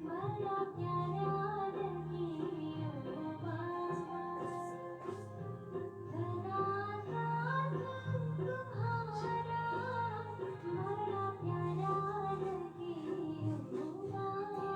बड़ा प्यारा लगे ओ बाबा, धनाधान तुम्हारा बड़ा प्यारा लगे ओ बाबा।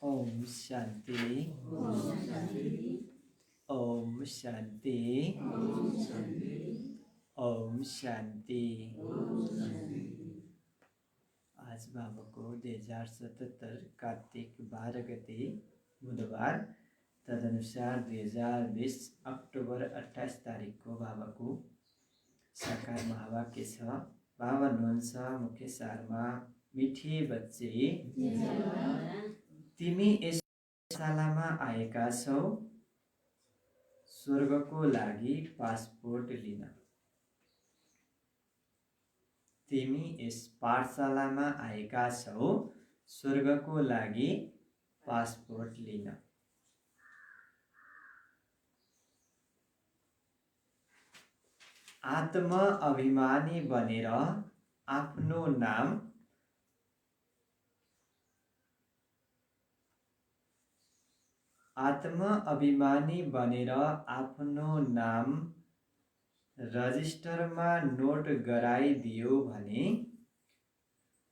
ओम शान्ति ओम शान्ति ओम शान्ति। आज बाबाको 2077 कार्तिक 12 गते बुधबार, तदनुसार 2020 अक्टोबर 28 तारिकको बाबाको साकार महावाक्य छ। बाबा हुनुहुन्छ मुख्य सारमा, मिठी बच्चे तिमी यस शालामा आएका छौ स्वर्गको लागि पासपोर्ट लिन। तिमी यस पाठशालामा आएका छौ स्वर्गको लागि पासपोर्ट लिन। आत्म अभिमानी बनेर आफ्नो नाम रजिस्टरमा नोट गराइदियो भने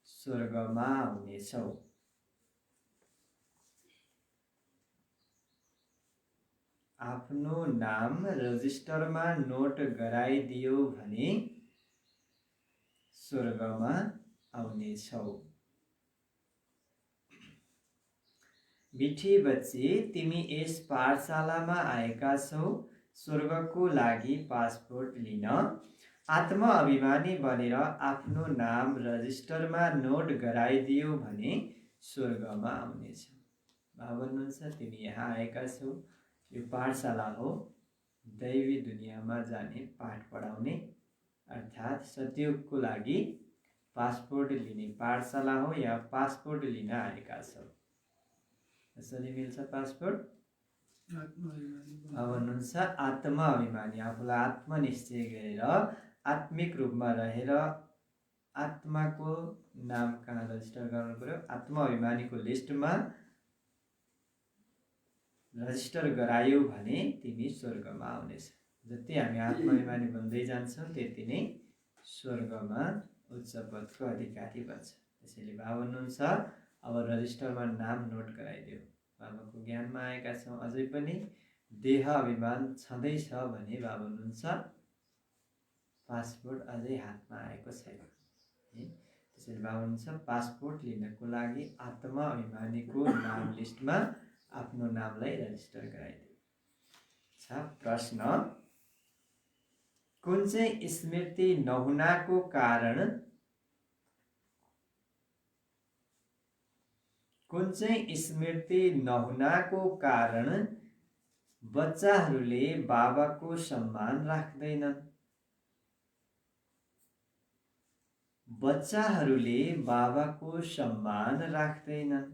स्वर्गमा आउनेछौ। आफ्नो नाम रजिस्टरमा नोट गराइदियो भने स्वर्गमा आउनेछौ। मिठी बच्ची तिमी यस पाठशालामा आएका छौ स्वर्गको लागि पासपोर्ट लिन। आत्म अभिमानी बनेर आफ्नो नाम रजिस्टरमा नोट गराइदियो भने स्वर्गमा आउनेछौ। बाबा हुनुहुन्छ तिमी यहाँ आएका छौ, यो पाठशाला हो, दैवी दुनियाँमा जाने पाठ पढाउने अर्थात् सतयुगको लागि पासपोर्ट लिने पाठशाला हो। यहाँ पासपोर्ट लिन आएका छौ। कसरी मिल्छ पासपोर्ट? भन्नुहुन्छ आत्मा अभिमानी, आफूलाई आत्मनिश्चय गरेर आत्मिक रूपमा रहेर आत्माको नाम कहाँ रजिस्टर गर्नु पर्यो? आत्मा अभिमानीको लिस्टमा रजिस्टर गरायो भने तिमी स्वर्गमा आउनेछ। जति हामी आत्माभिमानी बन्दै जान्छौँ त्यति नै स्वर्गमा उच्च पदको अधिकारी बन्छ। त्यसैले बाबा हुनुहुन्छ अब रजिस्टरमा नाम नोट गराइदियो। बाबाको ज्ञानमा आएका छौँ, अझै पनि देह अभिमान छँदैछ भने बाबा हुनुहुन्छ पासपोर्ट अझै हातमा आएको छैन। त्यसैले बाबा हुनुहुन्छ पासपोर्ट लिनको लागि आत्मा अभिमानीको नाम लिस्टमा आफ्नो नामलाई रजिस्टर गराइदियो। प्रश्न, कुन चाहिँ स्मृति नहुनाको कारण बच्चाहरूले बाबाको सम्मान राख्दैनन्? बच्चाहरूले बाबाको सम्मान राख्दैनन्।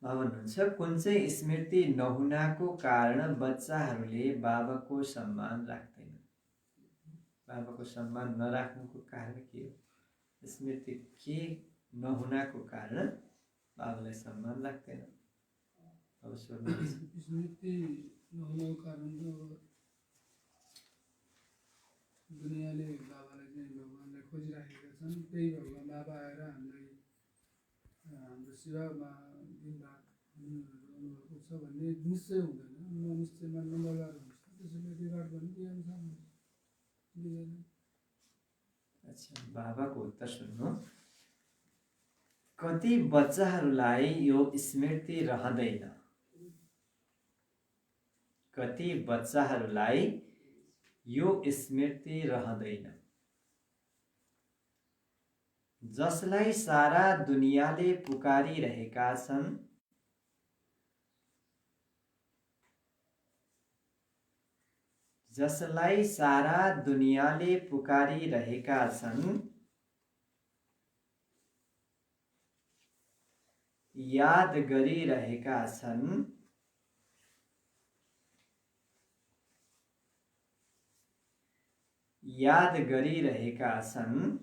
भन्नुहुन्छ कुन चाहिँ स्मृति नहुनाको कारण बच्चाहरूले बाबाको सम्मान राख्दैनन्? बाबाको सम्मान नराख्नुको कारण के हो? स्मृति के नहुनाको कारण बाबालाई सम्मान राख्दैन? अब स्मृति नहुनुको कारण त दुनियाँले बाबालाई चाहिँ भगवानलाई खोजिराखेका छन्। त्यही भगवान बाबा आएर हामीलाई हाम्रो सेवामा दिनरात हुनुभएको छ भन्ने निश्चय हुँदैन। निश्चयमा नम्बरदार हुन्छ, त्यसैले रिगार्ड गर्ने के अनुसार दिँदैन। अच्छा, बाबाको उत्तर सुन्नु। कति बच्चाहरूलाई यो स्मृति रहँदैन? कति बच्चाहरूलाई यो स्मृति रहँदैन? जसलाई सारा दुनियाँले पुकारिरहेका छन्, जसलाई सारा दुनियाँले पुकारिरहेका छन्, याद गरिरहेका छन्, याद गरिरहेका छन्,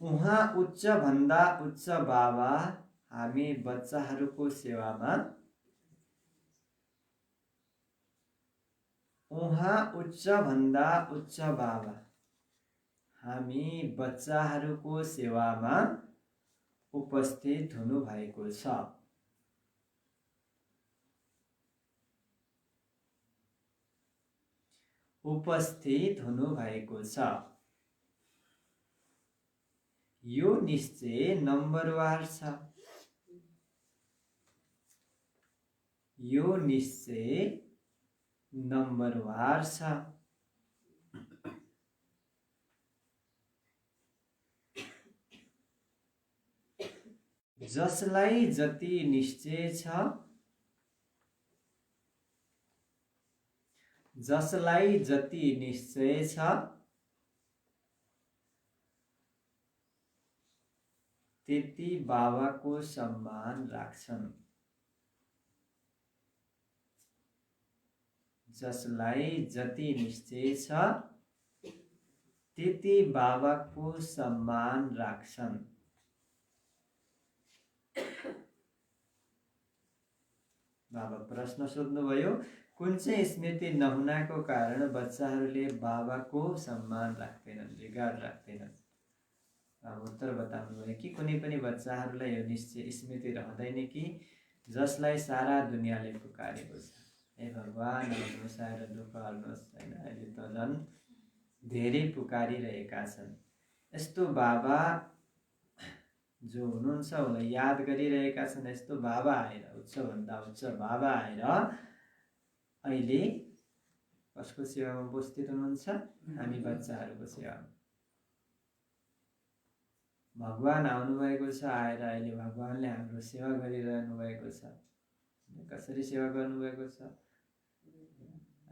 उहाँ उच्च भन्दा उच्च बाबा हामी बच्चाहरूको सेवामा उहाँ उच्च भन्दा उच्च बाबा हामी बच्चाहरूको सेवामा उपस्थित हुनुभएको छ। उपस्थित हुनुभएको छ। यो निश्चय नम्बरवार छ। यो निश्चय नम्बरवार छ। जसलाई जति निश्चय छ, जसलाई जति निश्चय छ, त्यति बाबाको सम्मान राख्छन्। जसलाई जति निश्चय छ, त्यति बाबाको सम्मान राख्छन्। बाबा प्रश्न सोध्नुभयो, कुन चाहिँ स्मृति नहुनाको कारण बच्चाहरूले बाबाको सम्मान राख्दैनन्, रिगार्ड राख्दैनन्? बाबा उत्तर बताउनुभयो कि कुनै पनि बच्चाहरूलाई यो निश्चय स्मृति रहँदैन कि जसलाई सारा दुनियाँले पुकारेको छ, हे भगवान् आउनुहोस् आएर दुःख हर्नुहोस् होइन। अहिले त झन् धेरै पुकारिरहेका छन्। यस्तो बाबा जो हुनुहुन्छ उनलाई याद गरिरहेका छन्। यस्तो बाबा आएर, उच्चभन्दा उच्च बाबा आएर अहिले कसको सेवामा उपस्थित हुनुहुन्छ? हामी बच्चाहरूको सेवामा। भगवान आउनुभएको छ, आएर अहिले भगवानले हाम्रो सेवा गरिरहनु भएको छ। कसरी सेवा गर्नुभएको छ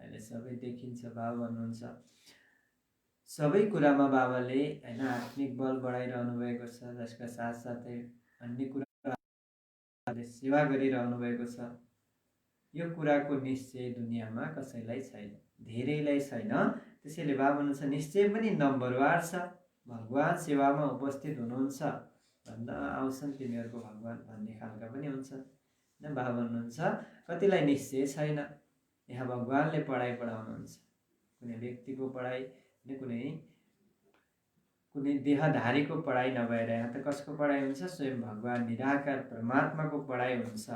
अहिले सबै देखिन्छ। बाबा भन्नुहुन्छ सबै कुरामा बाबाले होइन आत्मिक बल बढाइरहनु भएको छ, जसका साथसाथै अन्य कुराले सेवा गरिरहनु भएको छ। यो कुराको निश्चय दुनियाँमा कसैलाई छैन, धेरैलाई छैन। त्यसैले बाबा भन्नुहुन्छ निश्चय पनि नम्बरवार छ। भगवान सेवामा उपस्थित हुनुहुन्छ भन्दा आउँछन् तिनीहरूको भगवान भन्ने खालका पनि हुन्छ। बाबा भन्नुहुन्छ कतिलाई निश्चय छैन। यहाँ भगवानले पढाइ पढाउनुहुन्छ, कुनै व्यक्तिको पढाइ, कुनै देहधारीको पढाइ नभएर यहाँ त कसको पढाइ हुन्छ? स्वयं भगवान निराकार परमात्माको पढाइ हुन्छ।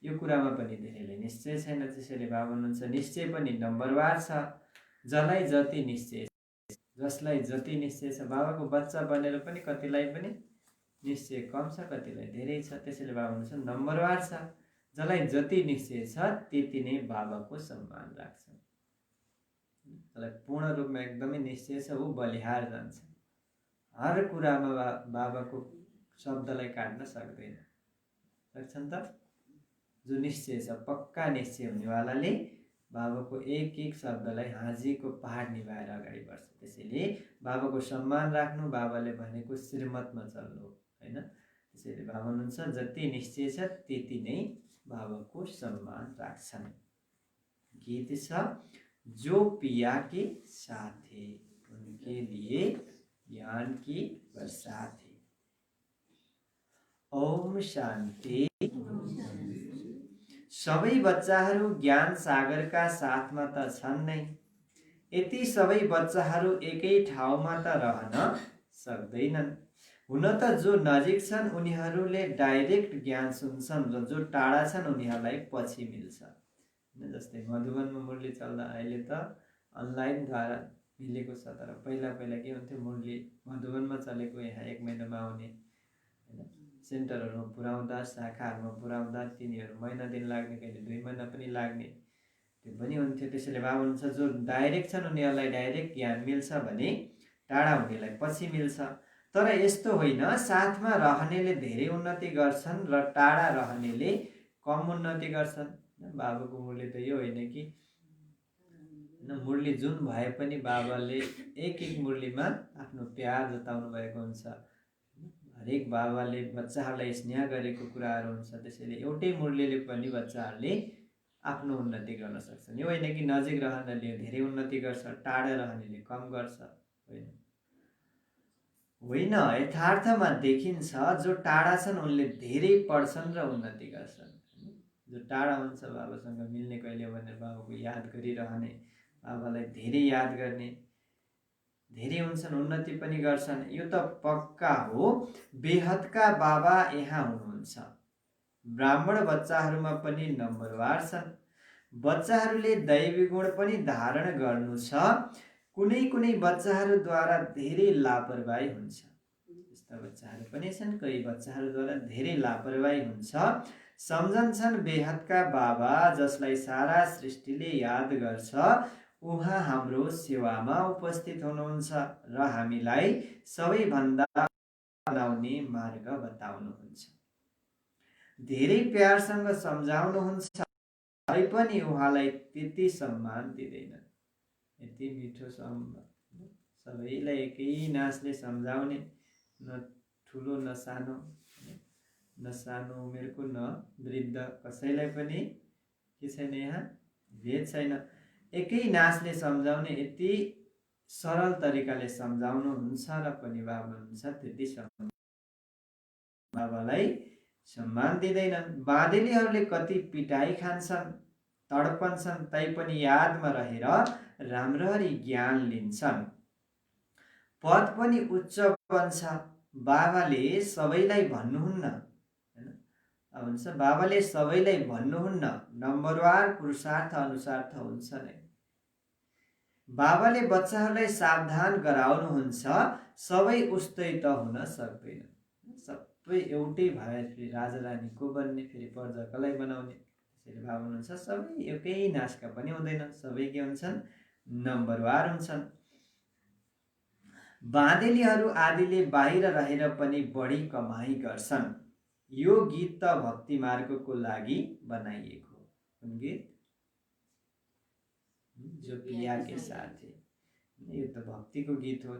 यो कुरामा पनि धेरैले निश्चय छैन। त्यसैले बाबा भन्नुहुन्छ निश्चय पनि नम्बरवार छ। जसलाई जति निश्चय, जसलाई जति निश्चय छ। बाबाको बच्चा बनेर पनि कतिलाई पनि निश्चय कम छ, कतिलाई धेरै छ। त्यसैले बाबा भन्नुहुन्छ नम्बरवार छ। जसलाई जति निश्चय छ त्यति नै बाबाको सम्मान राख्छ। जसलाई पूर्ण रूपमा एकदमै निश्चय छ ऊ बलिहार जान्छ। हर कुरामा बाबाको शब्दलाई काट्न सक्दैन। सक्छन् त? जो निश्चय छ, पक्का निश्चय हुनेवालाले बाबाको एक एक शब्दलाई हाजीको पहाड निभाएर अगाडि बढ्छ। त्यसैले बाबाको सम्मान राख्नु, बाबाले भनेको श्रीमतमा चल्नु होइन। त्यसैले बाबा हुनुहुन्छ जति निश्चय छ त्यति नै बाबाको सम्मान राख्छन्। गीत छ जो पिया के साथे उनके लिए ज्ञान की बरसात है। ओम शान्ति। सबै बच्चाहरू ज्ञान सागरका साथमा त छन् नै, यति सबै बच्चाहरू एकै ठाउँमा त रहन सक्दैनन्। हुन त जो नजिक छन् उनीहरूले डाइरेक्ट ज्ञान सुन्छन् र जो टाढा छन् उनीहरूलाई पछि मिल्छ। जस्तै मधुबनमा मुरली चल्दा अहिले त अनलाइनद्वारा मिलेको छ, तर पहिला पहिला के हुन्थ्यो, मुरली मधुबनमा चलेको यहाँ 1 महिनामा आउने होइन, सेन्टरहरूमा पुर्याउँदा शाखाहरूमा पुर्याउँदा तिनीहरू महिना दिन लाग्ने, कहिले 2 महिना पनि लाग्ने, त्यो पनि हुन्थ्यो। त्यसैले बाबा हुन्छ जो डाइरेक्ट छन् उनीहरूलाई डाइरेक्ट ज्ञान मिल्छ भने टाढा हुनेलाई पछि मिल्छ। तर यस्तो होइन, साथमा रहनेले धेरै उन्नति गर्छन् र टाढा रहनेले कम उन्नति गर्छन्। बाबाको मुरली त यो होइन कि मुरली जुन भए पनि बाबाले एक एक मुरलीमा आफ्नो प्यार जताउनु भएको हुन्छ। हरेक बाबाले बच्चाहरूलाई स्नेह गरेको कुराहरू हुन्छ। त्यसैले एउटै मुरलीले पनि बच्चाहरूले आफ्नो उन्नति गर्न सक्छन्। यो होइन कि नजिक रहनेले धेरै उन्नति गर्छ, टाढा रहनेले कम गर्छ, होइन। यथार्थमा देखिन्छ जो टाढा छन् उनले धेरै पढ्छन् र उन्नति गर्छन्। जो टाढा हुन्छ बाबासँग मिल्ने कहिले भनेर बाबाको याद गरिरहने, बाबालाई धेरै याद गर्ने, धेरै हुन्छन्, उन्नति पनि गर्छन्, यो त पक्का हो। बेहदका बाबा यहाँ हुनुहुन्छ। ब्राह्मण बच्चाहरूमा पनि नम्बरवार छन्। बच्चाहरूले दैवी गुण पनि धारण गर्नु छ। कुनै कुनै बच्चाहरूद्वारा धेरै लापरवाही हुन्छ। यस्ता बच्चाहरू पनि छन्, कोही बच्चाहरूद्वारा धेरै लापरवाही हुन्छ। सम्झन्छन् बेहदका बाबा जसलाई सारा सृष्टिले याद गर्छ, उहाँ हाम्रो सेवामा उपस्थित हुनुहुन्छ र हामीलाई सबैभन्दा बनाउने मार्ग बताउनुहुन्छ। धेरै प्यारसँग सम्झाउनुहुन्छ, तैपनि उहाँलाई त्यति सम्मान दिँदैनन्। यति मिठो सबैलाई एकै नासले सम्झाउने, न ठुलो न सानो, न सानो उमेरको न वृद्ध, कसैलाई पनि के छैन, यहाँ भेद छैन। एकै नासले सम्झाउने, यति सरल तरिकाले सम्झाउनुहुन्छ र पनि बाबा हुनुहुन्छ त्यति बाबालाई सम्मान दिँदैनन्। बाँदेलीहरूले कति पिटाइ खान्छन्, तडपन्छन्, तैपनि यादमा रहेर राम्ररी ज्ञान लिन्छन्। पद पनि उच्च बन्छ। बाबाले सबैलाई भन्नुहुन्न, हुन्छ, बाबाले सबैलाई भन्नुहुन्न, नम्बरवार पुरुषार्थ अनुसार हुन्छ नै। बाबाले बच्चाहरूलाई सावधान गराउनुहुन्छ, सबै उस्तै त हुन सक्दैन। सबै एउटै भए फेरि राजा रानी को बन्ने, फेरि प्रजा कसलाई बनाउने। त्यसैले बाबा हुनुहुन्छ सबै एकै नासका पनि हुँदैन, सबै के हुन्छन्, नम्बरवार हुन्छन्। बाँदेलीहरू आदिले बाहिर रहेर पनि बढी कमाई गर्छन्। यो गीत त भक्ति मार्गको लागि बनाइएको हो। कुन गीत? जो पिया के साथ है। यो त भक्तिको गीत हो,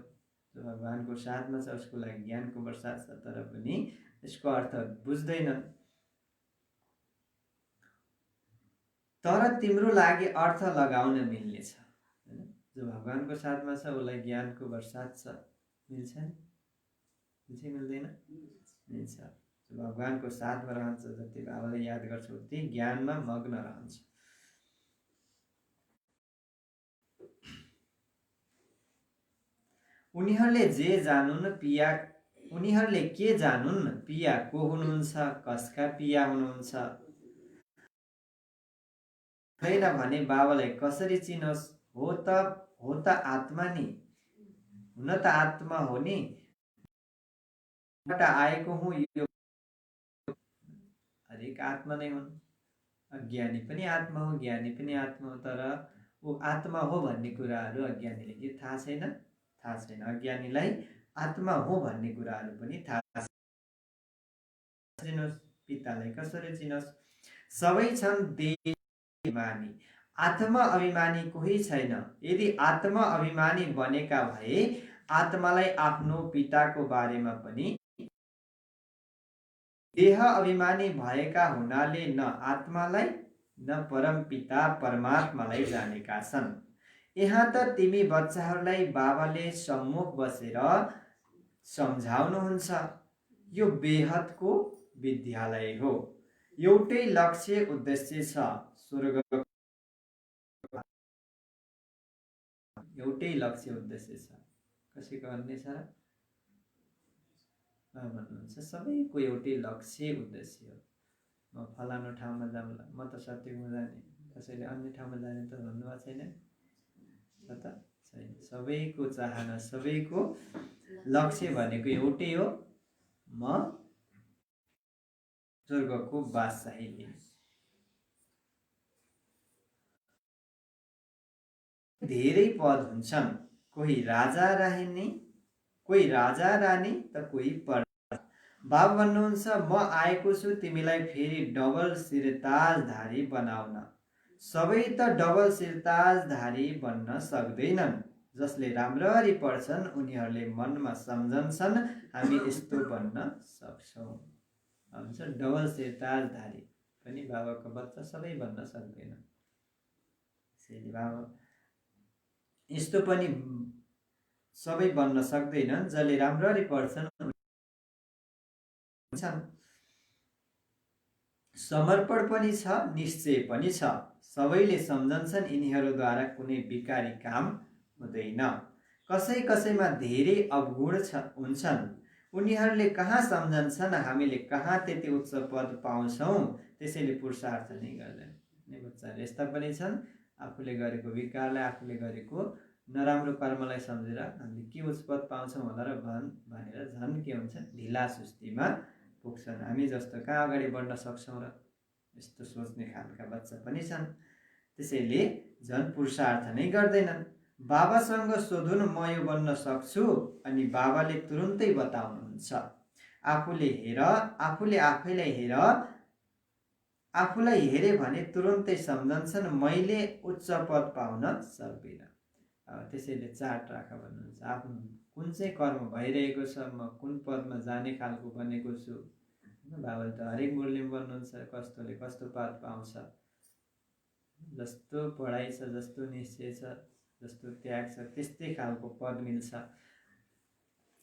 जो भगवानको साथमा छ, उसको लागि ज्ञानको वर्षा छ, तर पनि यसको अर्थ बुझ्दैनन्। तर तिम्रो लागि अर्थ लगाउन मिल्नेछ। जो भगवानको साथमा छ उसलाई ज्ञानको वर्षात छ, मिल्छ नि? मिल्छ मिल्दैन? मिल्छ। जो भगवानको साथमा रहन्छ, जति बाबालाई याद गर्छ उति ज्ञानमा मग्न रहन्छ। उनीहरूले के जानुन् पिया को हुनुहुन्छ, कसका पिया हुनुहुन्छ। छैन भने बाबालाई कसरी चिनोस्? हो त आत्मा नि, हुन त आत्मा हो नि, आएको हुँ, यो हरेक आत्मा नै हुन्। अज्ञानी पनि आत्मा हो, ज्ञानी पनि आत्मा हो, तर ऊ आत्मा हो भन्ने कुराहरू अज्ञानीले के थाहा छैन, थाहा छैन। अज्ञानीलाई आत्मा हो भन्ने कुराहरू पनि थाहा छैन। पितालाई कसरी चिनोस्? सबै छन् देहाभिमानी, आत्मा अभिमानी कोही छैन। यदि आत्मा अभिमानी बनेका भए आत्मालाई आफ्नो पिताको बारेमा पनि, देह अभिमानी भएका हुनाले न आत्मालाई न परम पिता परमात्मालाई जानेका छन्। यहाँ त तिमी बच्चाहरूलाई बाबाले सम्मुख बसेर सम्झाउनुहुन्छ। यो बेहदको विद्यालय हो। एउटै लक्ष्य उद्देश्य छ, स्वर्ग। एउटै लक्ष्य उद्देश्य छ। कसैको अन्य छ र? भन्नुहुन्छ सबैको एउटै लक्ष्य उद्देश्य हो। म फलानु ठाउँमा जाउँला, म त सत्यमा जाने, कसैले अन्य ठाउँमा जाने त भन्नुभएको छैन त? छैन। सबैको चाहना, सबैको लक्ष्य भनेको एउटै हो, म स्वर्गको बादशाही लिने। धेरै पद हुन्छन्, कोही राजा रानी त कोही प्रजा। बाबा भन्नुहुन्छ म आएको छु तिमीलाई फेरि डबल सिरताजधारी बनाउन। सबै त डबल सिरताजधारी बन्न सक्दैनन्। जसले राम्ररी पढ्छन् उनीहरूले मनमा सम्झन्छन् हामी यस्तो बन्न सक्छौँ। भन्छ डबल सिरताजधारी पनि बाबाको बच्चा सबै बन्न सक्दैन। त्यसैले बाबा यस्तो पनि सबै बन्न सक्दैनन्। जसले राम्ररी पढ्छन् समर्पण पनि छ, निश्चय पनि छ। सबैले सम्झन्छन् यिनीहरूद्वारा कुनै विकारी काम हुँदैन। कसै कसैमा धेरै अवगुण हुन्छन्, उनीहरूले कहाँ सम्झन्छन् हामीले कहाँ त्यति उच्च पद पाउँछौँ, त्यसैले पुरुषार्थ नै गर्दैन। बच्चाहरू यस्ता पनि छन्, आफूले गरेको विकारलाई, आफूले गरेको नराम्रो कर्मलाई सम्झेर हामीले के उच्च पद पाउँछौँ होला र भनेर झन् के हुन्छ, ढिला सुस्तीमा पुग्छन्। हामी जस्तो कहाँ अगाडि बढ्न सक्छौँ र, यस्तो सोच्ने खालका बच्चा पनि छन्। त्यसैले झन् पुरुषार्थ नै गर्दैनन्। बाबासँग सोधुन् म यो बन्न सक्छु, अनि बाबाले तुरुन्तै बताउनुहुन्छ। आफूलाई हेरे भने तुरुन्तै सम्झन्छन् मैले उच्च पद पाउन सक्दिनँ। त्यसैले चार्ट राख भन्नुहुन्छ। आफ्नो कुन चाहिँ कर्म भइरहेको छ, म कुन पदमा जाने खालको बनेको छु। बाबाले त हरेक मुरली बन्नुहुन्छ, कस्तोले कस्तो पद पाउँछ, जस्तो पढाइ छ, जस्तो निश्चय छ, जस्तो त्याग छ, त्यस्तै खालको पद मिल्छ।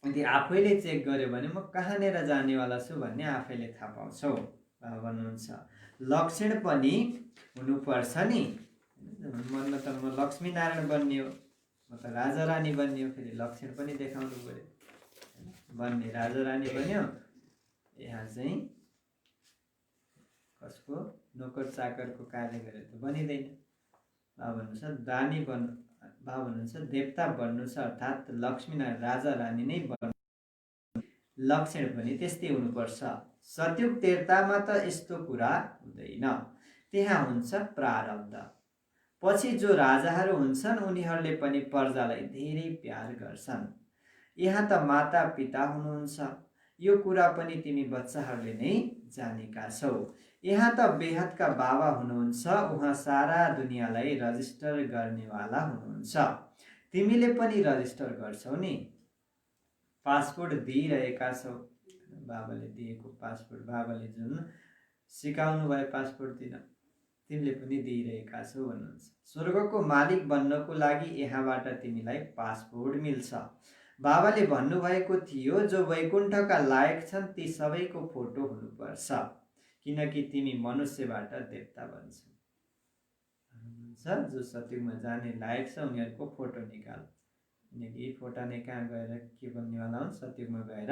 यदि आफैले चेक गर्यो भने म कहाँनिर जानेवाला छु भन्ने आफैले थाहा पाउँछौ। बाबा भन्नुहुन्छ लक्षण पनि हुनुपर्छ नि। मन त म लक्ष्मी नारायण बन्ने हो, म त राजा रानी बन्ने हो, फेरि लक्षण पनि देखाउनु पर्यो। बन्ने राजा रानी बन्यो, यहाँ चाहिँ कसको नोकर चाकरको कार्य गरेर त बनिँदैन। बाबा भन्नुहुन्छ देवता बन्नु छ, अर्थात् लक्ष्मीनारायण राजा रानी नै बन्नु, लक्षण पनि त्यस्तै हुनुपर्छ। सतयुग त्रेतामा त यस्तो कुरा हुँदैन, त्यहाँ हुन्छ प्रारब्ध। पछि जो राजाहरू हुन्छन् उनीहरूले पनि प्रजालाई धेरै प्यार गर्छन्। यहाँ त माता पिता हुनुहुन्छ, यो कुरा पनि तिमी बच्चाहरूले नै जानेका छौ। यहाँ त बेहदका बाबा हुनुहुन्छ, उहाँ सारा दुनियाँलाई रजिस्टर गर्नेवाला हुनुहुन्छ। तिमीले पनि रजिस्टर गर्छौ नि, पासपोर्ट दिइरहेका छौ। बाबाले दिएको पासपोर्ट, बाबाले जुन सिकाउनु भयो पासपोर्ट दिन, तिमीले पनि दिइरहेका छौ भन्नुहुन्छ। स्वर्गको मालिक बन्नको लागि यहाँबाट तिमीलाई पासपोर्ट मिल्छ। बाबाले भन्नुभएको थियो जो वैकुण्ठका लायक छन् ती सबैको फोटो हुनुपर्छ, किनकि तिमी मनुष्यबाट देवता बन्छौ। जो सतयुगमा जाने लायक छ उनीहरूको फोटो निकाल, किनकि यी फोटा नै कहाँ गएर के बन्नेवाला हुन्, सतयुगमा गएर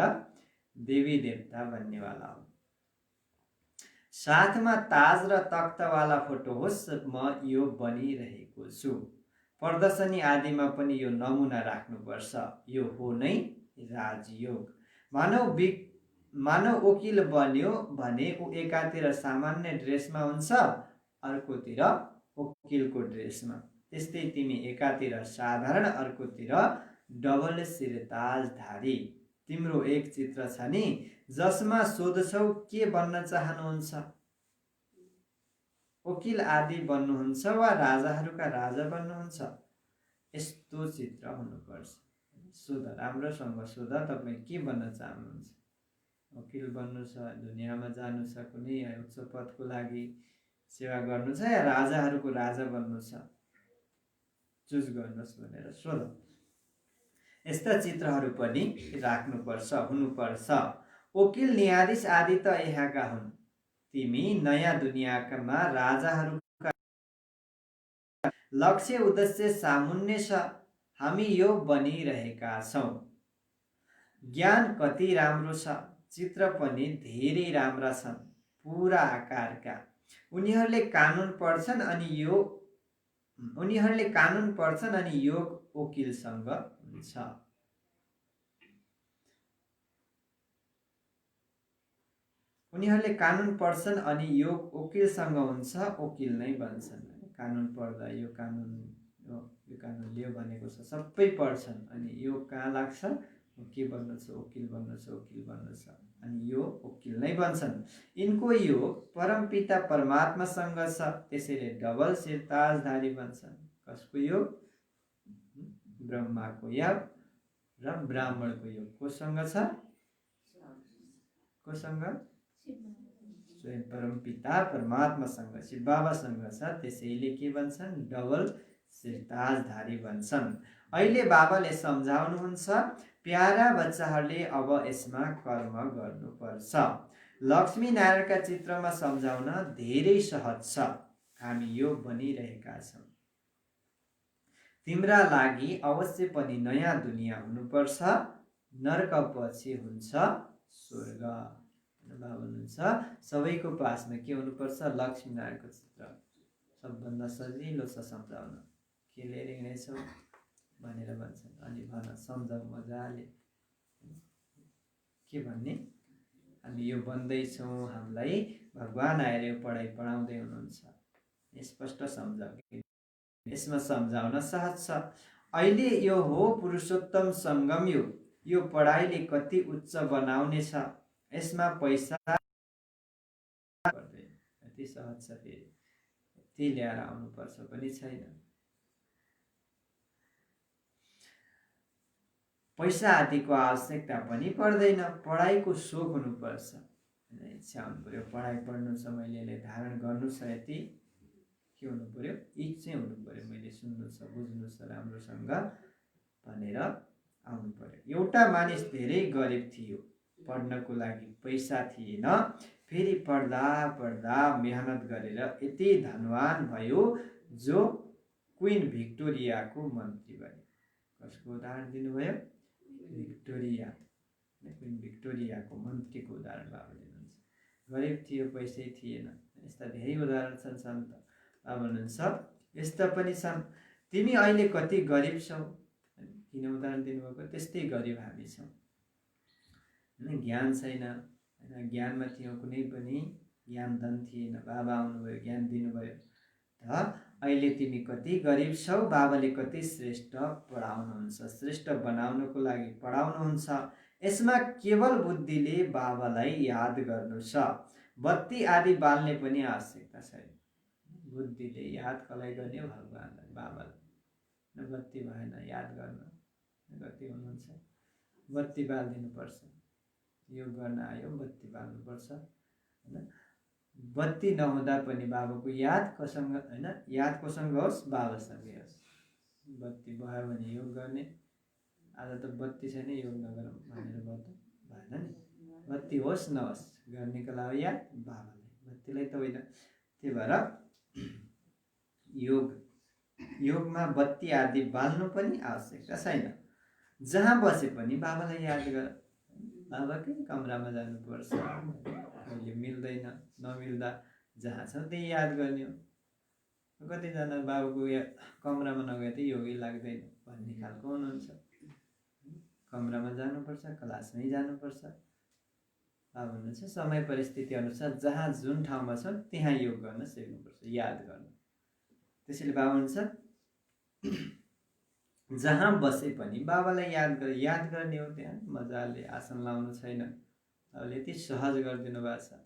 देवी देवता बन्नेवाला हुन्। साथमा ताज र तख्तवाला फोटो होस्, म यो बनिरहेको छु। प्रदर्शनी आदिमा पनि यो नमुना राख्नुपर्छ। यो हो नै राजयोग। मानव वकिल बन्यो भने ऊ एकातिर सामान्य ड्रेसमा हुन्छ, अर्कोतिर वकिलको ड्रेसमा। त्यस्तै तिमी एकातिर साधारण, अर्कोतिर डबल शिरताजधारी। तिम्रो एक चित्र छ नि जसमा सोध्छौ के बन्न चाहनुहुन्छ, वकिल आदि बन्नुहुन्छ वा राजाहरूका राजा बन्नुहुन्छ, यस्तो चित्र हुनुपर्छ। सोध, राम्रोसँग सोध, तपाईँ के बन्न चाहनुहुन्छ। वकिल बन्नु छ, दुनियाँमा जानु छ, कुनै उच्च पदको लागि सेवा गर्नु छ, या राजाहरूको राजा बन्नु छ, चुज गर्नुहोस् भनेर सोध। यस्ता चित्रहरू पनि राख्नुपर्छ, हुनुपर्छ। वकिल न्यायाधीश आदि त यहाँका हुन्, तिमी नयाँ दुनियाँमा राजाहरूका। लक्ष्य उद्देश्य सामुन्य छ, हामी यो बनिरहेका छौँ। ज्ञान कति राम्रो छ, चित्र पनि धेरै राम्रा छन्, पुरा आकारका। उनीहरूले कानुन पढ्छन् अनि योग वकिलसँग हुन्छ। उनीहरूले कानुन पढ्छन् अनि योग वकिलसँग हुन्छ, वकिल नै बन्छन्। कानुन पढ्दा यो कानुन लियो भनेको छ, सबै पढ्छन् अनि यो कहाँ लाग्छ, के बन्नु छ, वकिल बन्नु छ, अनि यो वकिल नै बन्छन्। यिनको योग परमपिता परमात्मासँग छ, त्यसैले डबल शिरताजधारी बन्छन्। कसको योग? ब्रह्माको योग र ब्राह्मणको योग कोसँग छ? कोसँग? स्वयं परमपिता परमात्मासँग, शिव बाबासँग छ, त्यसैले के बन्छन्? डबल शिरताजधारी बन्छन्। अहिले बाबाले सम्झाउनुहुन्छ, प्यारा बच्चाहरूले अब यसमा कर्म गर्नुपर्छ। लक्ष्मीनारायणका चित्रमा सम्झाउन धेरै सहज छ। हामी यो बनिरहेका छौँ। तिम्रा लागि अवश्य पनि नयाँ दुनियाँ हुनुपर्छ, नर्कपछि हुन्छ स्वर्ग। बाबा हुनुहुन्छ सबैको पासमा के हुनुपर्छ? लक्ष्मीनारायणको चित्र। सबभन्दा सजिलो छ सम्झाउन। के लिएर हिँडेछौ भनेर भन्छन्। अनि भन, सम्झाउ मजाले। के भन्ने? हामी यो बन्दैछौँ, हामीलाई भगवान् आएर यो पढाइ पढाउँदै हुनुहुन्छ। स्पष्ट सम्झाउ। यसमा सम्झाउन सहज छ। अहिले यो हो पुरुषोत्तम सङ्गम युग। यो पढाइले कति उच्च बनाउने छ। यसमा पैसा पर्दैन। यति सहज छ। फेरि यति ल्याएर आउनुपर्छ पनि छैन। पैसा आदिको आवश्यकता पनि पर्दैन। पढाइको सोख हुनुपर्छ, इच्छा हुनु पर्यो। पढाइ पढ्नु छ, मैले यसलाई धारण गर्नु छ, यति के हुनु पर्यो? इच्छा हुनु पर्यो। मैले सुन्नु छ, बुझ्नु छ राम्रोसँग भनेर आउनु पर्यो। एउटा मानिस धेरै गरिब थियो, पढ्नको लागि पैसा थिएन। फेरि पढ्दा पढ्दा मेहनत गरेर यति धनवान भयो जो क्वीन भिक्टोरियाको मन्त्री बने। कसको उदाहरण दिनुभयो? भिक्टोरिया, क्वीन भिक्टोरियाको मन्त्रीको उदाहरण बाबा दिनुहुन्छ। गरिब थियो, पैसै थिएन। यस्ता धेरै उदाहरण छन् सन्त। बाबा भन्नुहुन्छ यस्ता पनि छन्। तिमी अहिले कति गरिब छौ? किन उदाहरण दिनुभएको? त्यस्तै गरिब हामी छौँ। ज्ञान छैन, ज्ञानमा थियौँ, कुनै पनि ज्ञान धन थिएन। बाबा आउनुभयो, ज्ञान दिनुभयो। अहिले तिमी कति गरिब छौ, बाबाले कति श्रेष्ठ पढाउनुहुन्छ, श्रेष्ठ बनाउनको लागि पढाउनुहुन्छ। यसमा केवल बुद्धिले बाबालाई याद गर्नु छ। बत्ती आदि बाल्ने पनि आवश्यकता छैन। बुद्धिले याद कसलाई गर्ने? भगवान्लाई, बाबालाई। बत्ती भएन याद गर्न। कति हुनुहुन्छ? बत्ती बालिदिनुपर्छ। योग गर्न आयो, बत्ती बाल्नुपर्छ, होइन? बत्ती नहुँदा पनि बाबाको याद कोसँग, होइन? याद कोसँग होस्? बाबासँगै होस्। बत्ती भयो भने योग गर्ने। आज त बत्ती छैन, योग नगरौँ भनेर भयो त? भएन नि। बत्ती होस् नहोस्, गर्नेको लागि याद बाबालाई, बत्तीलाई त होइन। त्यही भएर योगमा बत्ती आदि बाल्नु पनि आवश्यकता छैन। जहाँ बसे पनि बाबालाई याद गर। बाबाकै कमरामा जानुपर्छ, कहिले मिल्दैन, नमिल्दा जहाँ छ त्यही याद गर्ने हो। कतिजना बाबाको कमरामा नगए त योगै लाग्दैन भन्ने खालको हुनुहुन्छ। कमरामा जानुपर्छ, क्लासमै जानुपर्छ। बाबा भन्नुहुन्छ समय परिस्थिति अनुसार जहाँ जुन ठाउँमा छ त्यहाँ योग गर्न सिक्नुपर्छ, याद गर्न। त्यसैले बाबा हुन्छ जहाँ बसे पनि बाबालाई याद गर्ने हो। त्यहाँ मजाले आसन लाउनु छैन, बाबाले यति सहज गरिदिनु भएको छ।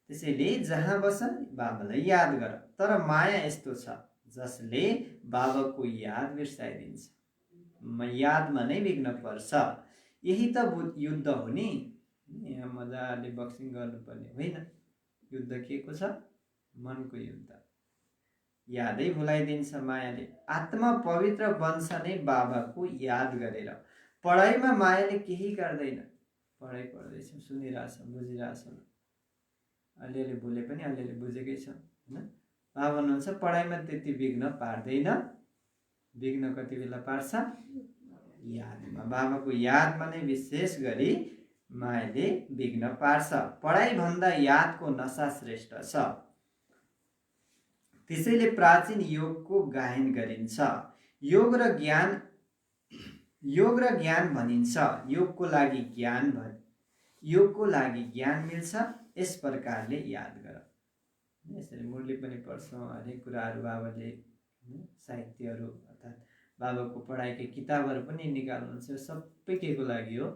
त्यसैले जहाँ बस बाबालाई याद गर। तर माया यस्तो छ जसले बाबाको याद बिर्साइदिन्छ। यादमा नै विघ्न पर्छ। यही त युद्ध हो नि। यहाँ मजाले बक्सिङ गर्नुपर्ने होइन। युद्ध के को छ? मनको युद्ध। यादै भुलाइदिन्छ मायाले। आत्मा पवित्र बन्छ नै बाबाको याद गरेर। पढाइमा मायाले केही गर्दैन। पढाइ पढ्दैछौँ, सुनिरहेछौँ, बुझिरहेछौँ, अलिअलि भुले पनि अलिअलि बुझेकै छ, होइन? बाबा भन्नुहुन्छ पढाइमा त्यति विघ्न पार्दैन। विघ्न कति बेला पार्छ? यादमा। बाबाको यादमा नै विशेष गरी मायाले विघ्न पार्छ। पढाइभन्दा यादको नशा श्रेष्ठ छ। त्यसैले प्राचीन योगको गायन गरिन्छ। योग र ज्ञान भनिन्छ। योगको लागि ज्ञान मिल्छ। यस प्रकारले याद गर। यसरी मुरली पनि पढ्छौँ। हरेक कुराहरू बाबाले साहित्यहरू अर्थात् बाबाको पढाइकै किताबहरू पनि निकाल्नुहुन्छ। सबै के को लागि हो?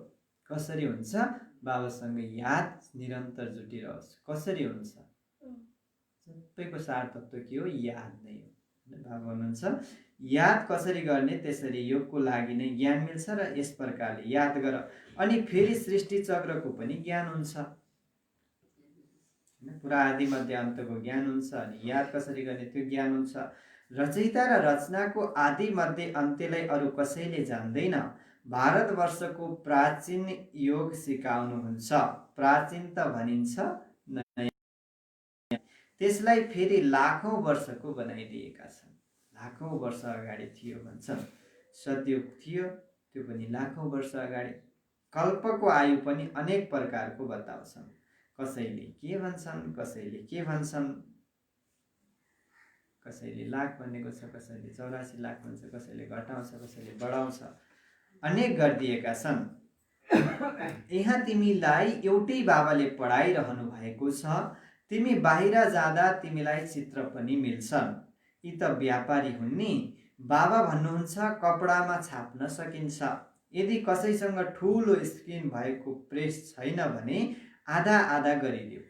कसरी हुन्छ? बाबासँग याद निरन्तर जुटिरहोस्। कसरी हुन्छ? सबैको सार तत्त्व के हो? याद नै हो। बाबा भन्नुहुन्छ याद कसरी गर्ने? त्यसरी योगको लागि नै ज्ञान मिल्छ र यस प्रकारले याद गर। अनि फेरि सृष्टि चक्रको पनि ज्ञान हुन्छ। पुरा आदि मध्य अन्तको ज्ञान हुन्छ। अनि याद कसरी गर्ने त्यो ज्ञान हुन्छ। रचयिता र रचनाको आदि मध्य अन्त्यलाई अरू कसैले जान्दैन। भारतवर्षको प्राचीन योग सिकाउनुहुन्छ। प्राचीन त भनिन्छ, त्यसलाई फेरि लाखौं वर्षको बनाइदिएका छन्। लाखौं वर्ष अगाडि थियो भन्छन्। सतयुग थियो, त्यो पनि लाखौं वर्ष अगाडि। कल्पको आयु पनि अनेक प्रकारको बताउँछन्। कसैले के भन्छन्, कसैले के भन्छन्, कसैले लाख भनेको छ, कसैले 84 लाख भन्छ, कसैले घटाउँछ, कसैले बढाउँछ, अनेक गरिदिएका छन्। यहाँ तिमीलाई एउटै बाबाले पढाइरहनु भएको छ। तिमी बाहिर जाँदा तिमीलाई चित्र पनि मिल्छन्। यी त व्यापारी हुन् नि। बाबा भन्नुहुन्छ कपडामा छाप्न सकिन्छ। यदि कसैसँग ठुलो स्क्रिन भएको प्रेस छैन भने आधा आधा गरिदेऊ,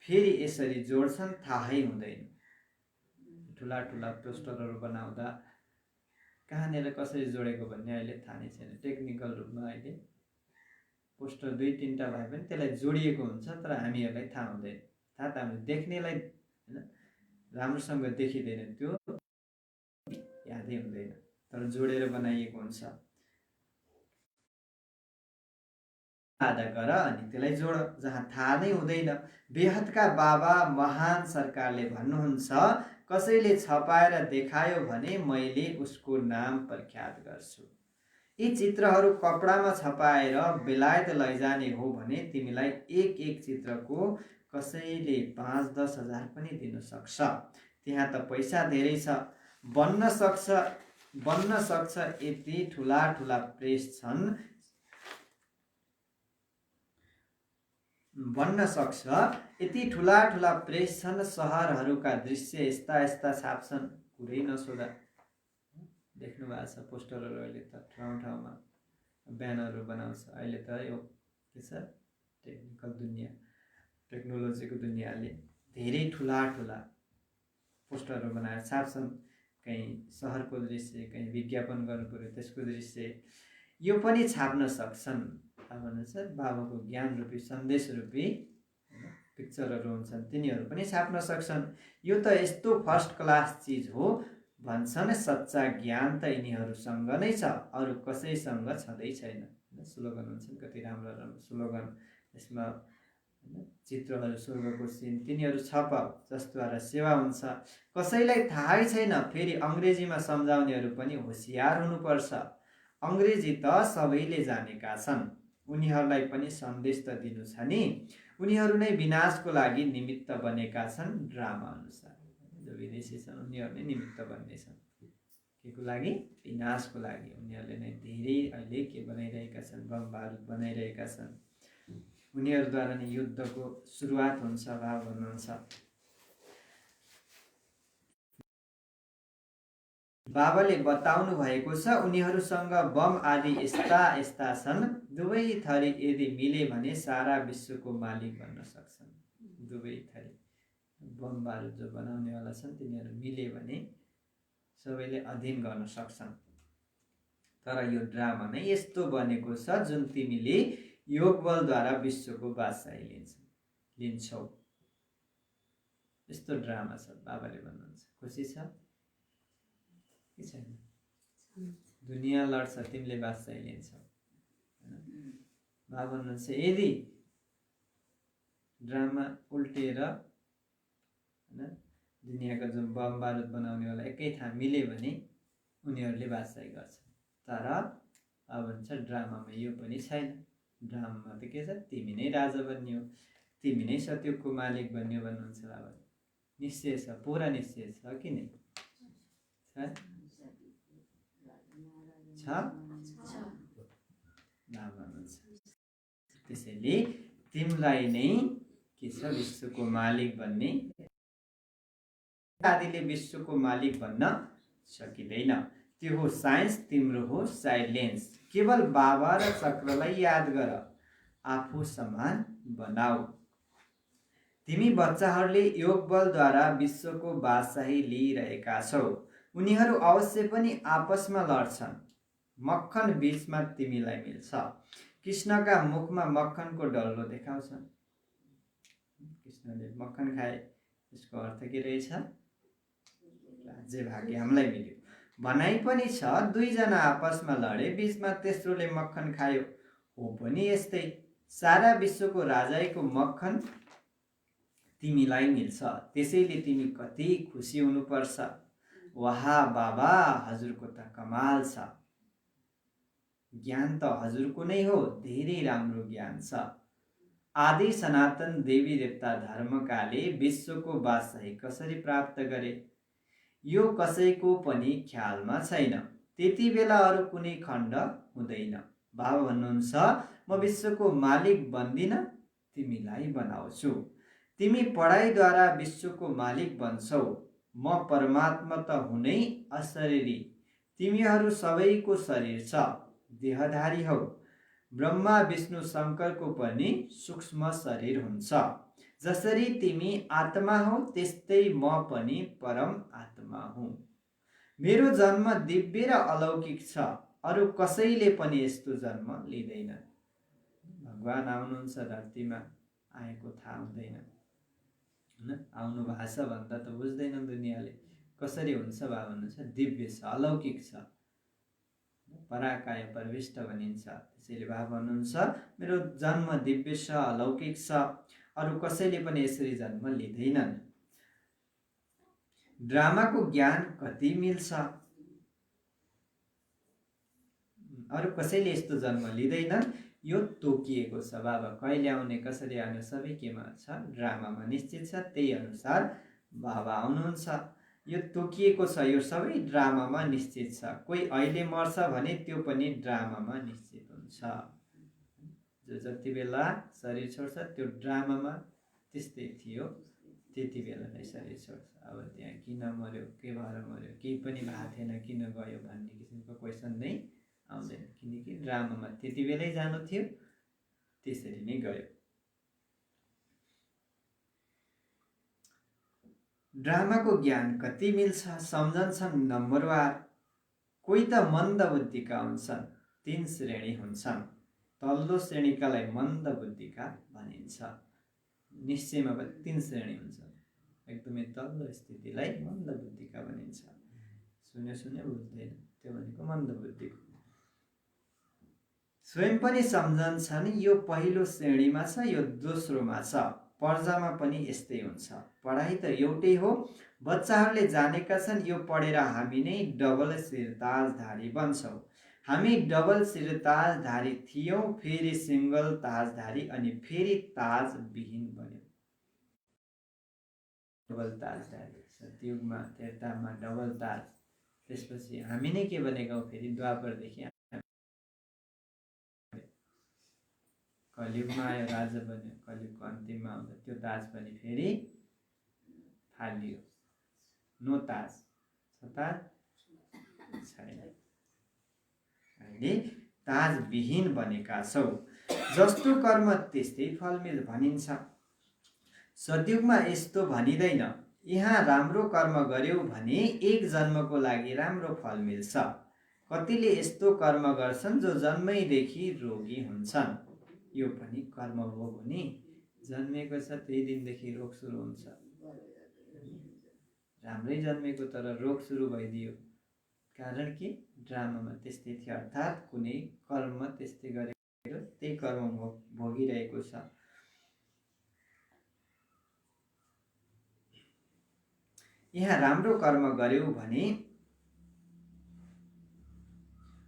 फेरि यसरी जोड्छन् थाहै हुँदैन। ठुला ठुला पोस्टरहरू बनाउँदा कहाँनिर कसरी जोडेको भन्ने अहिले थाहा नै छैन। टेक्निकल रूपमा अहिले पोस्टर 2-3टा भए पनि त्यसलाई जोडिएको हुन्छ, तर हामीहरूलाई थाहा हुँदैन। थाहा त हामीले देख्नेलाई हैन, राम्रोसँग देखिँदैन, त्यो यादै हुँदैन, तर जोडेर बनाइएको हुन्छ। आधा गर अनि त्यसलाई जोड, जहाँ थाहा नै हुँदैन। बेहदका बाबा महान सरकारले भन्नुहुन्छ कसैले छपाएर देखायो भने मैले उसको नाम प्रख्यात गर्छु। यी चित्रहरू कपडामा छपाएर बेलायत लैजाने हो भने तिमीलाई एक एक चित्रको कसैले 5-10 हजार पनि दिन सक्छ। त्यहाँ त पैसा धेरै छ। बन्न सक्छ यति ठुला ठुला प्रेस छन्। बन्न सक्छ यति ठुला ठुला प्रेस छन्। सहरहरूका दृश्य यस्ता यस्ता छाप्छन्, कुरै नसोधा। देख्नु भएको छ पोस्टरहरू अहिले त ठाउँ ठाउँमा ब्यानरहरू बनाउँछ। अहिले त यो के छ, टेक्निकल दुनियाँ, टेक्नोलोजीको दुनियाँले धेरै ठुला ठुला पोस्टरहरू बनाएर छाप्छन्। कहीँ सहरको दृश्य, कहीँ विज्ञापन गर्नु पर्यो त्यसको दृश्य, यो पनि छाप्न सक्छन्। भन्नुहुन्छ बाबाको ज्ञान रूपी सन्देश रूपी पिक्चरहरू हुन्छन्, तिनीहरू पनि छाप्न सक्छन्। यो त यस्तो फर्स्ट क्लास चिज हो भन्छन्। सच्चा ज्ञान त यिनीहरूसँग नै छ, अरू कसैसँग छँदै छैन। स्लोगन हुन्छन्, कति राम्रो राम्रो स्लोगन। यसमा चित्रहरू, स्वर्गको सिन, तिनीहरू छप जसद्वारा सेवा हुन्छ। कसैलाई थाहै छैन, फेरि अङ्ग्रेजीमा सम्झाउनेहरू पनि होसियार हुनुपर्छ। अङ्ग्रेजी त सबैले जानेका छन्, उनीहरूलाई पनि सन्देश त दिनु छ नि। उनीहरू नै विनाशको लागि निमित्त बनेका छन्। ड्रामा अनुसार जो विदेशी छन् उनीहरू नै निमित्त बन्नेछन्। के को लागि? विनाशको लागि। उनीहरूले नै धेरै अहिले के बनाइरहेका छन्, बम बारुद बनाइरहेका छन्। उनीहरूद्वारा नै युद्धको सुरुवात हुन्छ भाव भन्नुहुन्छ। बाबाले बताउनु भएको छ उनीहरूसँग बम आदि यस्ता यस्ता छन्। दुवै थरी यदि मिले भने सारा विश्वको मालिक बन्न सक्छन्। दुवै थरी बम बारुद जो बनाउनेवाला छन् तिनीहरू मिले भने सबैले अधीन गर्न सक्छन्। तर यो ड्रामा नै यस्तो बनेको छ जुन तिमीले योग बलद्वारा विश्वको बादशाही लिन्छौ। यस्तो ड्रामा छ। बाबाले भन्नुहुन्छ खुसी छ कि छैन? दुनियाँ लड्छ, तिमीले बादशाही लिन्छौ। बाबा भन्नुहुन्छ यदि ड्रामा उल्टेर दुनियाँका जो बम बारुद बनाउनेवाला एकै ठाउँ मिले भने उनीहरूले बादशाही गर्छन्। तर अब भन्छ ड्रामामा यो पनि छैन। ड्रामामा त के छ, तिमी नै राजा बन्यो, तिमी नै सत्युगको मालिक बन्यो भन्नुहुन्छ बाबा। निश्चय छ, पुरा निश्चय छ कि नै? छ बाबा भन्नुहुन्छ त्यसैले तिमीलाई नै के छ, विश्वको मालिक बन्ने। आदिले विश्वको मालिक बन्न सकिँदैन। त्यो हो साइन्स, तिम्रो हो साइलेन्स। केवल बाबा र चक्रलाई याद गर, आफू समान बनाऊ। तिमी बच्चाहरूले योग बलद्वारा विश्वको बादशाही लिइरहेका छौ। उनीहरू अवश्य पनि आपसमा लड्छन्। मक्खन बीचमा तिमीलाई मिल्छ। कृष्णका मुखमा मक्खनको डल्लो देखाउँछन्। कृष्णले मक्खन खाए, यसको अर्थ के रहेछ? राज्य भाग्य हामीलाई मिल्यो। भनाइ पनि छ, दुईजना आपसमा लडे, बीचमा तेस्रोले मक्खन खायो। हो पनि यस्तै। सारा विश्वको राजाईको मक्खन तिमीलाई मिल्छ, त्यसैले तिमी कति खुसी हुनुपर्छ। वाहा बाबा, हजुरको त कमाल छ। ज्ञान त हजुरको नै हो, धेरै राम्रो ज्ञान छ। आदि सनातन देवी देवता धर्मकाले विश्वको बादशाही कसरी प्राप्त गरे, यो कसैको पनि ख्यालमा छैन। त्यति बेला अरू कुनै खण्ड हुँदैन। बाबा भन्नुहुन्छ, म विश्वको मालिक बन्दिन, तिमीलाई बनाउँछु। तिमी पढाइद्वारा विश्वको मालिक बन्छौ। म परमात्मा त हुनै अशरीरी, तिमीहरू सबैको शरीर छ, देहधारी हौ। ब्रह्मा विष्णु शङ्करको पनि सूक्ष्म शरीर हुन्छ। जसरी तिमी आत्मा हौ, त्यस्तै म पनि परम आत्मा हुँ। मेरो जन्म दिव्य र अलौकिक छ, अरू कसैले पनि यस्तो जन्म लिँदैन। भगवान आउनुहुन्छ धरतीमा, आएको थाहा हुँदैन, होइन? आउनु भएको छ भन्दा त बुझ्दैन दुनियाँले। कसरी हुन्छ बाबा भन्नुहुन्छ, दिव्य छ, अलौकिक छ, पराकाय प्रविष्ट भनिन्छ। त्यसैले बाबा भन्नुहुन्छ, मेरो जन्म दिव्य छ, अलौकिक छ, अरू कसैले पनि यसरी जन्म लिँदैनन्। ड्रामाको ज्ञान कति मिल्छ, अरू कसैले यस्तो जन्म लिँदैनन्। यो तोकिएको छ बाबा, कहिले आउने कसरी आउने सबै केमा छ, ड्रामामा निश्चित छ। त्यही अनुसार बाबा आउनुहुन्छ। यो तोकिएको छ, यो सबै ड्रामामा निश्चित छ। कोही अहिले मर्छ भने त्यो पनि ड्रामामा निश्चित हुन्छ। जो जति बेला शरीर छोड्छ त्यो ड्रामामा त्यस्तै थियो, त्यति बेला नै शरीर छोड्छ। अब त्यहाँ किन मर्यो, के भएर मर्यो, केही पनि भएको थिएन, किन गयो भन्ने किसिमको क्वेसन नै आउँदैन, किनकि ड्रामामा त्यति बेलै जानु थियो, त्यसरी नै गयो। ड्रामाको ज्ञान कति मिल्छ, सम्झन्छन् नम्बरवार। कोही त मन्द बुद्धिका हुन्छन्, 3 श्रेणी हुन्छन्। तल्लो श्रेणीकालाई मन्द बुद्धिका भनिन्छ। निश्चयमा पनि 3 श्रेणी हुन्छन्। एकदमै तल्लो स्थितिलाई मन्द बुद्धिका भनिन्छ। सुन्यो बुझ्दैन, त्यो भनेको मन्द बुद्धिको। स्वयं पनि सम्झन्छन् यो पहिलो श्रेणीमा छ, यो दोस्रोमा छ। पर्जामा पनि यस्तै हुन्छ। पढाइ त एउटै हो, बच्चाहरूले जानेका छन्। यो पढेर हामी नै डबल शिरताजधारी बन्छौँ। हामी डबल शिरताजधारी थियौँ, फेरि सिङ्गल ताजधारी, अनि फेरि ताजविहीन बन्यौँ। डबल ताजधारी सतयुगमा, त्रेतामा डबल ताज। त्यसपछि हामी नै के बनेका हौँ, फेरि द्वापरदेखि कलियुगमा आयो, राजा बन्यो। कलियुगको अन्तिममा आउँदा त्यो ताज पनि फेरि फालियो। नो ताज, छ ताज छैन। अहिले ताजविहीन बनेका छौ। जस्तो कर्म त्यस्तै फल भनिन्छ। सतयुगमा यस्तो भनिँदैन। यहाँ राम्रो कर्म गर्यौ भने 1 जन्मको लागि राम्रो फल मिल्छ। कतिले यस्तो कर्म गर्छन् जो जन्मैदेखि रोगी हुन्छन्। यो पनि कर्मभोग हो नि, जन्मेको छ त्यही दिनदेखि रोग सुरु हुन्छ। राम्रै जन्मेको तर रोग सुरु भइदियो, कारण के, ड्रामामा त्यस्तै थियो। अर्थात् कुनै कर्म त्यस्तै गरेको, त्यही कर्म भोगिरहेको छ। यहाँ राम्रो कर्म गर्यौ भने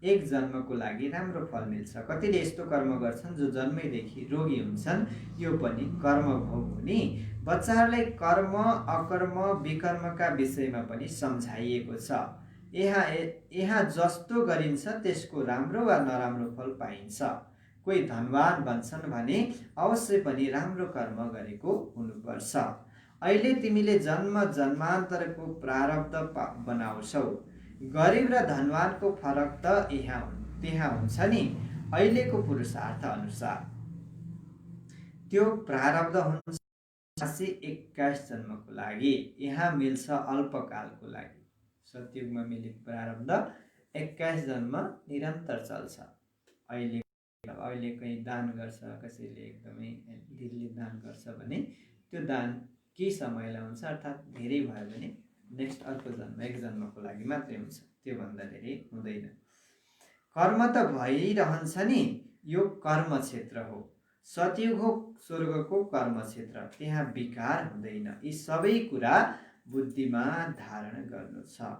1 जन्मको लागि राम्रो फल मिल्छ। कतिले यस्तो कर्म गर्छन् जो जन्मैदेखि रोगी हुन्छन्। यो पनि कर्मभोग हो नि। बच्चाहरूलाई कर्म, अकर्म, विकर्मका विषयमा पनि सम्झाइएको छ। यहाँ जस्तो गरिन्छ त्यसको राम्रो वा नराम्रो फल पाइन्छ। कोही धनवान बन्छन् भने अवश्य पनि राम्रो कर्म गरेको हुनुपर्छ। अहिले तिमीले जन्म जन्मान्तरको प्रारब्ध बनाउँछौ। गरिब र धनवानको फरक त त्यहाँ हुन्छ नि, अहिलेको पुरुषार्थ अनुसार। त्यो प्रारब्ध हुन्छ 21 जन्मको लागि, यहाँ मिल्छ अल्पकालको लागि। सतयुगमा मिलेको प्रारब्ध 21 जन्म निरन्तर चल्छ। अहिले कहीँ दान गर्छ, कसैले एकदमै दिलले दान गर्छ भने त्यो दान केही समयलाई हुन्छ, अर्थात् धेरै भयो भने नेक्स्ट अर्को जन्म 1 जन्मको लागि मात्रै हुन्छ, त्योभन्दा धेरै हुँदैन। कर्म त भइरहन्छ नि, यो कर्म क्षेत्र हो। सतयुग हो स्वर्गको कर्मक्षेत्र, त्यहाँ विकार हुँदैन। यी सबै कुरा बुद्धिमा धारण गर्नु छ।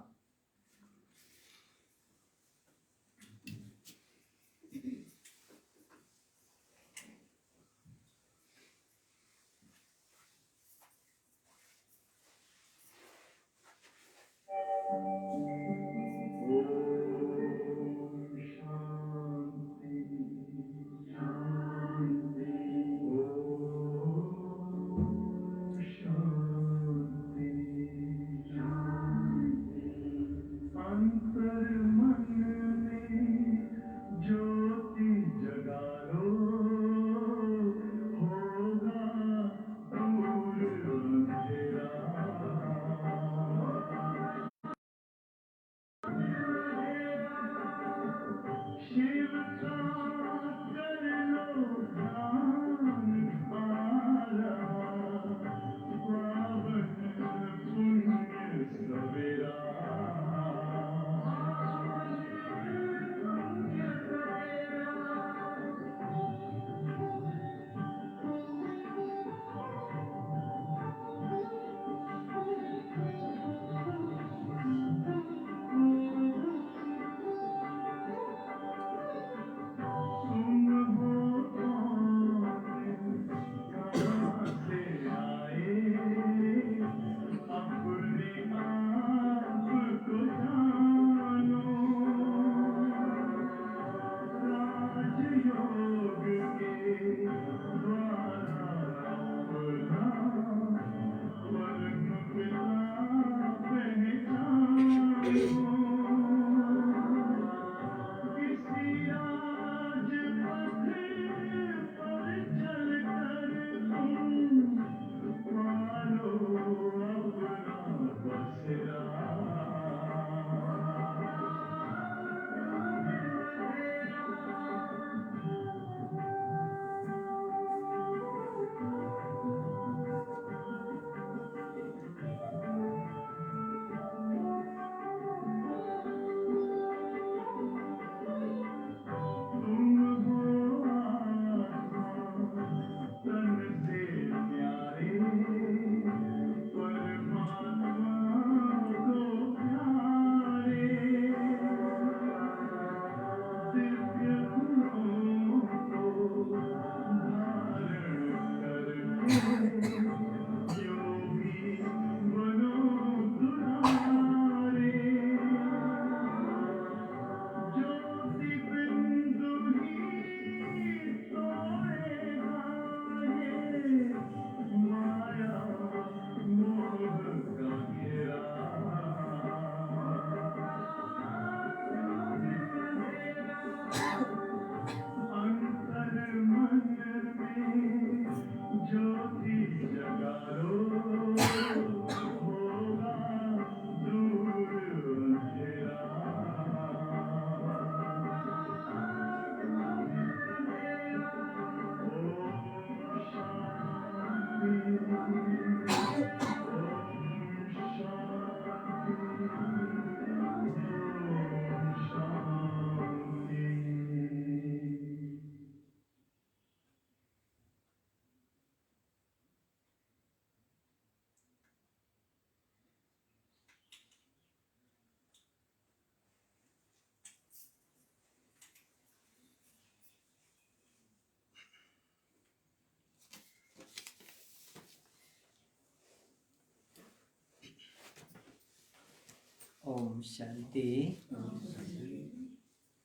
ओम शान्ति।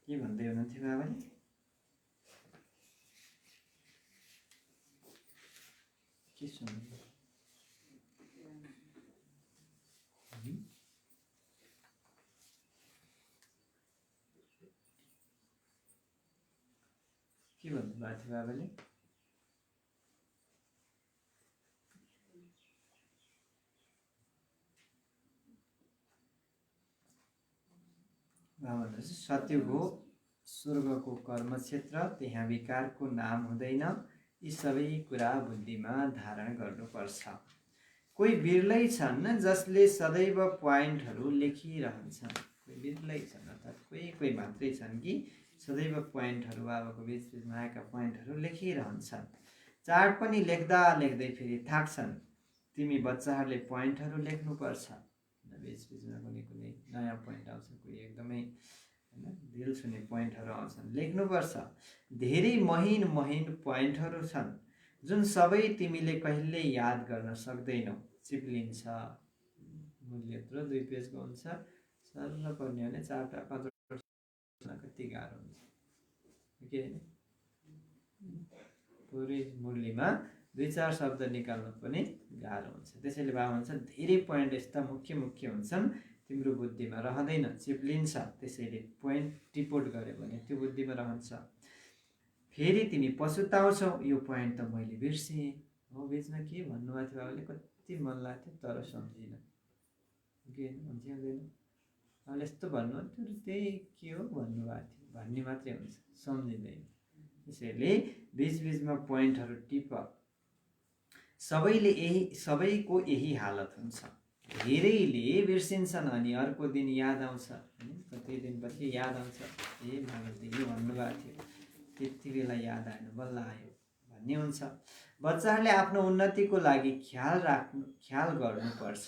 के भन्दै हुनुहुन्थ्यो बाबाले? के सुन्नु? के भन्नुभएको थियो बाबाले? भन्नुहोस्, सत्युग हो स्वर्गको कर्मक्षेत्र, त्यहाँ विकारको नाम हुँदैन। यी सबै कुरा बुद्धिमा धारण गर्नुपर्छ। कोही बिरलै छन् जसले सदैव पोइन्टहरू लेखिरहन्छन्। कोही बिरलै छन्, अर्थात् कोही कोही मात्रै छन् कि सदैव पोइन्टहरू बाबाको बिचबिचमा आएका पोइन्टहरू लेखिरहन्छन्। चार्ट पनि लेख्दा लेख्दै फेरि थाक्छन्। तिमी बच्चाहरूले पोइन्टहरू लेख्नुपर्छ। बिचबिचमा कुनै कुनै नयाँ पोइन्ट आउँछ, कोही एकदमै होइन दिल छुने पोइन्टहरू आउँछन्, लेख्नुपर्छ। धेरै महीन महीन पोइन्टहरू छन् जुन सबै तिमीले कहिल्यै याद गर्न सक्दैनौ। चिप्लिन्छ, मूल्य यत्रो 2 पेजको हुन्छ, सरल पर्ने भने 4-5 कति गाह्रो हुन्छ के होइन। पुरै मुरलीमा 2-4 शब्द निकाल्नु पनि गाह्रो हुन्छ। त्यसैले बाबा भन्छ धेरै पोइन्ट यस्ता मुख्य मुख्य हुन्छन् तिम्रो बुद्धिमा रहँदैन, चिप्लिन्छ। त्यसैले पोइन्ट टिपोट गर्यो भने त्यो बुद्धिमा रहन्छ। फेरि तिमी पछुताउँछौ, यो पोइन्ट त मैले बिर्सेँ हो, बिचमा के भन्नुभएको थियो बाबाले, कति मन लाग्थ्यो तर सम्झिनँ के हुन्छ हुँदैन। अहिले यस्तो भन्नुहुन्थ्यो र त्यही के हो भन्नुभएको थियो भन्ने मात्रै हुन्छ, सम्झिँदैन। त्यसैले बिचबिचमा पोइन्टहरू टिप। सबैको यही हालत हुन्छ। धेरैले बिर्सिन्छन् अनि अर्को दिन याद आउँछ, कति दिनपछि याद आउँछ, ए बाबाले यो भन्नुभएको थियो, त्यति बेला याद आएन, बल्ल आयो भन्ने हुन्छ। बच्चाहरूले आफ्नो उन्नतिको लागि ख्याल गर्नुपर्छ।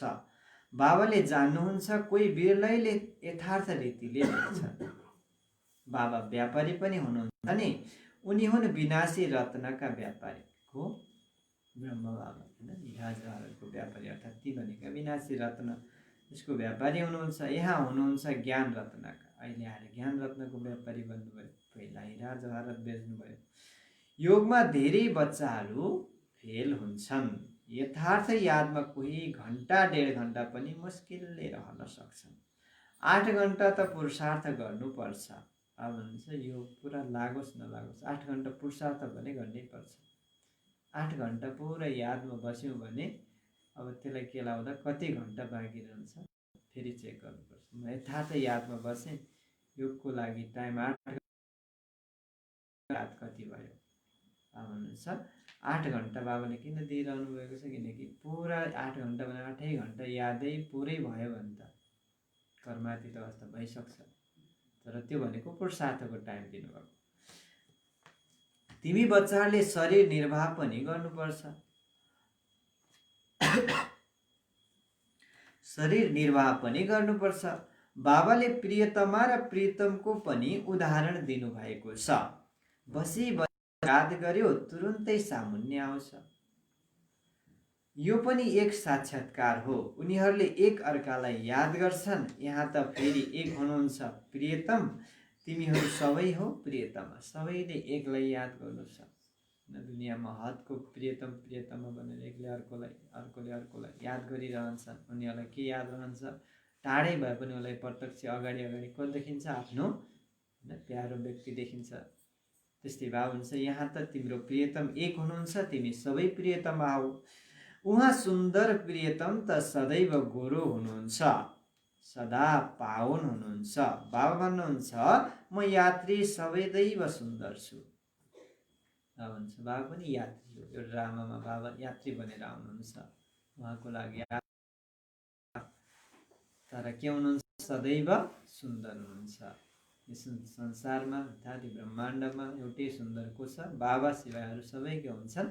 बाबाले जान्नुहुन्छ कोही बिरलैले यथार्थ रीतिले लेख्छन्। बाबा व्यापारी पनि हुनुहुन्छ नि, उनी हुन् विनाशी रत्नका व्यापारी हो ब्रह्म बाबा होइन, हिराजहरूको व्यापारी अर्थात् ती भनेका विनाशी रत्न यसको व्यापारी हुनुहुन्छ। यहाँ हुनुहुन्छ ज्ञान रत्नका, अहिले आएर ज्ञान रत्नको व्यापारी बन्नुभयो, पहिला हिरा जवाहरत बेच्नुभयो। योगमा धेरै बच्चाहरू फेल हुन्छन्। यथार्थ यादमा कोही घन्टा 1.5 घन्टा पनि मुस्किलले रहन सक्छन्। 8 घन्टा त पुरुषार्थ गर्नुपर्छ। अब भन्छ यो पुरा लागोस् नलागोस् 8 घन्टा पुरुषार्थ भने गर्नै पर्छ। 8 घन्टा पुरा यादमा बस्यौँ भने अब त्यसलाई के लाउँदा कति घन्टा बाँकी रहन्छ फेरि चेक गर्नुपर्छ। म यथार्थ यादमा बसेँ, योगको लागि टाइम 8 याद कति भयो भन्नुहुन्छ। 8 घन्टा बाबाले किन दिइरहनु भएको छ, किनकि पुरा 8 घन्टा भने 8 घन्टा यादै पुरै भयो भने त कर्मातीत अवस्था भइसक्छ। तर त्यो भनेको पुरुषार्थको टाइम दिनुभएको। तिमी बच्चाहरूले शरीर निर्वाह पनि गर्नुपर्छ। शरीर निर्वाह पनि गर्नुपर्छ। बाबाले प्रियतमा र प्रियतमको पनि उदाहरण दिनुभएको छ। बसी याद गर्यो तुरुन्तै सामुन्ने आउँछ। यो पनि एक साक्षात्कार हो। उनीहरूले एक अर्कालाई याद गर्छन्। यहाँ त फेरि एक हुनुहुन्छ प्रियतम, तिमीहरू सबै हो प्रियतमा। सबैले एकलाई याद गर्नु छ। दुनियाँमा हदको प्रियतम प्रियतमा भनेर एकले अर्कोलाई याद गरिरहन्छन्। उनीहरूलाई के याद रहन्छ, टाढै भए पनि उसलाई प्रत्यक्ष अगाडि को देखिन्छ, आफ्नो प्यारो व्यक्ति देखिन्छ। त्यस्तै भाव हुन्छ। यहाँ त तिम्रो प्रियतम एक हुनुहुन्छ, तिमी सबै प्रियतमा हौ। उहाँ सुन्दर प्रियतम त सदैव गोरो हुनुहुन्छ, सदा पावन हुनुहुन्छ। बाबा भन्नुहुन्छ म यात्री सबैदैव सुन्दर छु। भन्छ बाबा पनि यात्री हो। यो ड्रामामा बाबा यात्री बनेर आउनुहुन्छ, उहाँको लागि तर के हुनुहुन्छ, सदैव सुन्दर हुनुहुन्छ। यस संसारमा अर्थात् ब्रह्माण्डमा एउटै सुन्दर को छ, बाबा सिवायहरू सबै के हुन्छन्,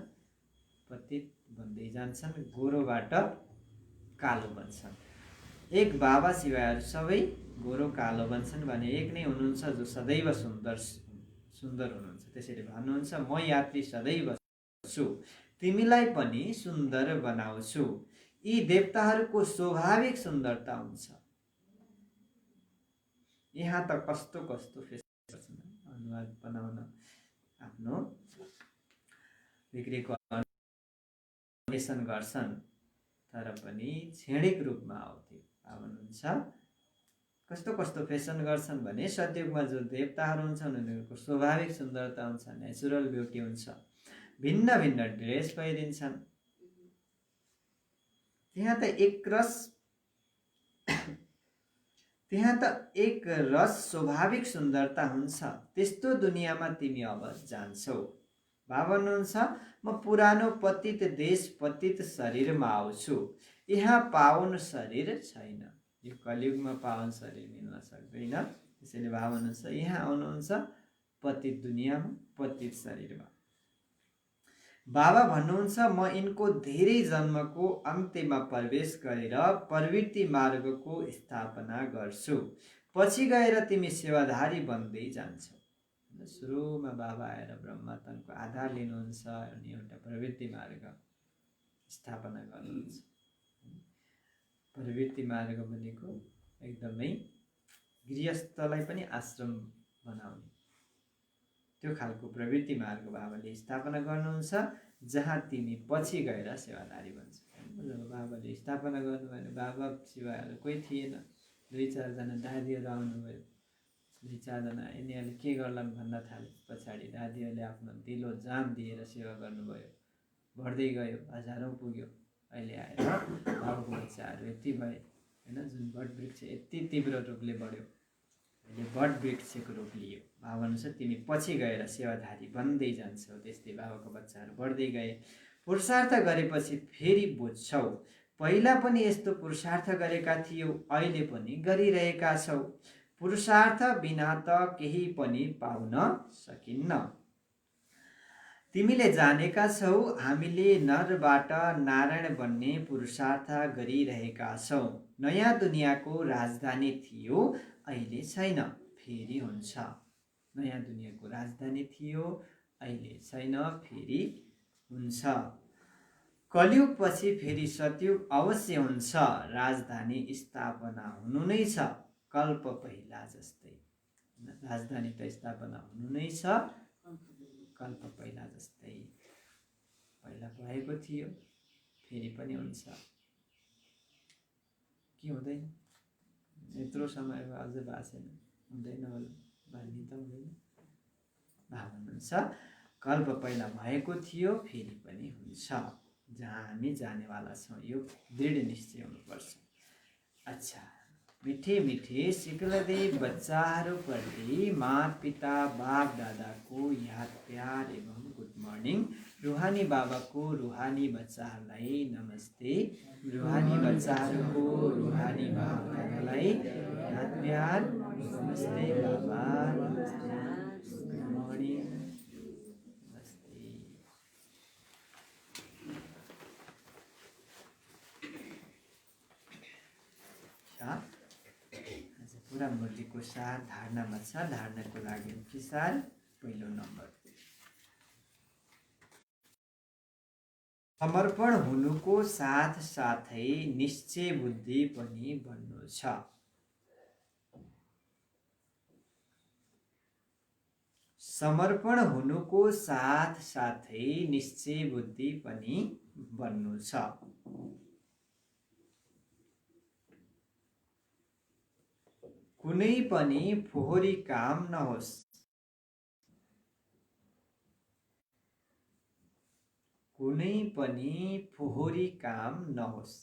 पतित बन्दै जान्छन्, गोरोबाट कालो बन्छन्। एक बाबा सिवायहरू सबै गोरो कालो बन्छन् भने एक नै हुनुहुन्छ जो सदैव सुन्दर हुनुहुन्छ। त्यसैले भन्नुहुन्छ म यात्री सदैव छु, तिमीलाई पनि सुन्दर बनाउँछु। यी देवताहरूको स्वाभाविक सुन्दरता हुन्छ। यहाँ त कस्तो अनुवाद बनाउन आफ्नो बिग्रेको अन्वेषण गर्छन्, तर पनि क्षणिक रूपमा आउँथ्यो। भन्नुहुन्छ कस्तो फेसन गर्छन् भने सतयुगमा जो देवताहरू हुन्छन् उनीहरूको स्वाभाविक सुन्दरता हुन्छ, नेचुरल ब्युटी हुन्छ। भिन्न भिन्न ड्रेस पहिरिन्छन्। त्यहाँ त एक रस स्वाभाविक सुन्दरता हुन्छ। त्यस्तो दुनियाँमा तिमी अब जान्छौ। बाबा भन्नुहुन्छ म पुरानो पतित देश पतित शरीरमा आउँछु। यहाँ पावन शरीर छैन। यो कलियुगमा पावन शरीर मिल्न सक्दैन। त्यसैले बाबा भन्नुहुन्छ यहाँ आउनुहुन्छ पतित दुनियाँमा, पतित शरीरमा। बाबा भन्नुहुन्छ म यिनको धेरै जन्मको अन्त्यमा प्रवेश गरेर प्रवृत्ति मार्गको स्थापना गर्छु, पछि गएर तिमी सेवाधारी बन्दै जान्छौ। सुरुमा बाबा आएर ब्रह्मतनको आधार लिनुहुन्छ अनि एउटा प्रवृत्ति मार्ग स्थापना गर्नुहुन्छ। प्रवृत्ति मार्ग भनेको एकदमै गृहस्थलाई पनि आश्रम बनाउने त्यो खालको प्रवृत्ति मार्ग बाबाले स्थापना गर्नुहुन्छ, जहाँ तिमी पछि गएर सेवादारी बन्छौ। जब बाबाले स्थापना गर्नुभयो बाबा शिवाहरू कोही थिएन, 2-4 जना दादीहरू आउनुभयो। 2-4 जना यिनीहरूले के गर्लान् भन्न थाले। पछाडि दादीहरूले आफ्नो दिलो जान दिएर सेवा गर्नुभयो, बढ्दै गयो, हजारौँ पुग्यो। अहिले आएर बाबाको बच्चाहरू यति भए होइन, जुन बट वृक्ष यति तीव्र रूपले बढ्यो, अहिले बट वृक्षको रूप लियो। बाबा अनुसार तिमी पछि गएर सेवाधारी बन्दै जान्छौ। त्यस्तै बाबाको बच्चाहरू बढ्दै गए। पुरुषार्थ गरेपछि फेरि बुझ्छौ, पहिला पनि यस्तो पुरुषार्थ गरेका थियौ, अहिले पनि गरिरहेका छौ। पुरुषार्थ बिना त केही पनि पाउन सकिन्न। तिमीले जानेका छौ हामीले नरबाट नारायण बन्ने पुरुषार्थ गरिरहेका छौ। नयाँ दुनियाँको राजधानी थियो, अहिले छैन, फेरि हुन्छ। नयाँ दुनियाँको राजधानी थियो, अहिले छैन, फेरि हुन्छ। कलियुग पछि फेरि सतयुग अवश्य हुन्छ। राजधानी स्थापना हुनु नै छ, कल्प पहिला जस्तै। राजधानी त स्थापना हुनु नै छ, कल्प पहिला जस्तै। पहिला भएको थियो, फेरि पनि हुन्छ। के हुँदैन? यत्रो समय अझ भएको छैन, हुँदैन होला, भन्ने त हुँदैन। भाव हुनुहुन्छ कल्प पहिला भएको थियो, फेरि पनि हुन्छ। जहाँ हामी जानेवाला छौँ, यो दृढ निश्चय हुनुपर्छ। अच्छा, मिठे मिठे सिक्लदे बच्चाहरूप्रति माता पिता बाप दादाको याद प्यार एवं गुड मर्निङ। रुहानी बाबाको रुहानी बच्चाहरूलाई नमस्ते। रुहानी बच्चाहरूको रुहानी बाप दादालाई याद प्यार नमस्ते बाबा, नमस्ते, गुड मर्निङ, नमस्ते। आज पुरा मुरलीको सार धारणामा छ। धारणाको लागि मुख्य सार पहिलो नम्बर, समर्पण हुनुको साथ साथै निश्चय बुद्धि पनि बन्नु छ। समर्पण हुनुको साथ साथै निश्चय बुद्धि पनि बन्नु छ। कुनै पनि फोहोरी काम नहोस्। कुनै पनि फोहोरी काम नहोस्।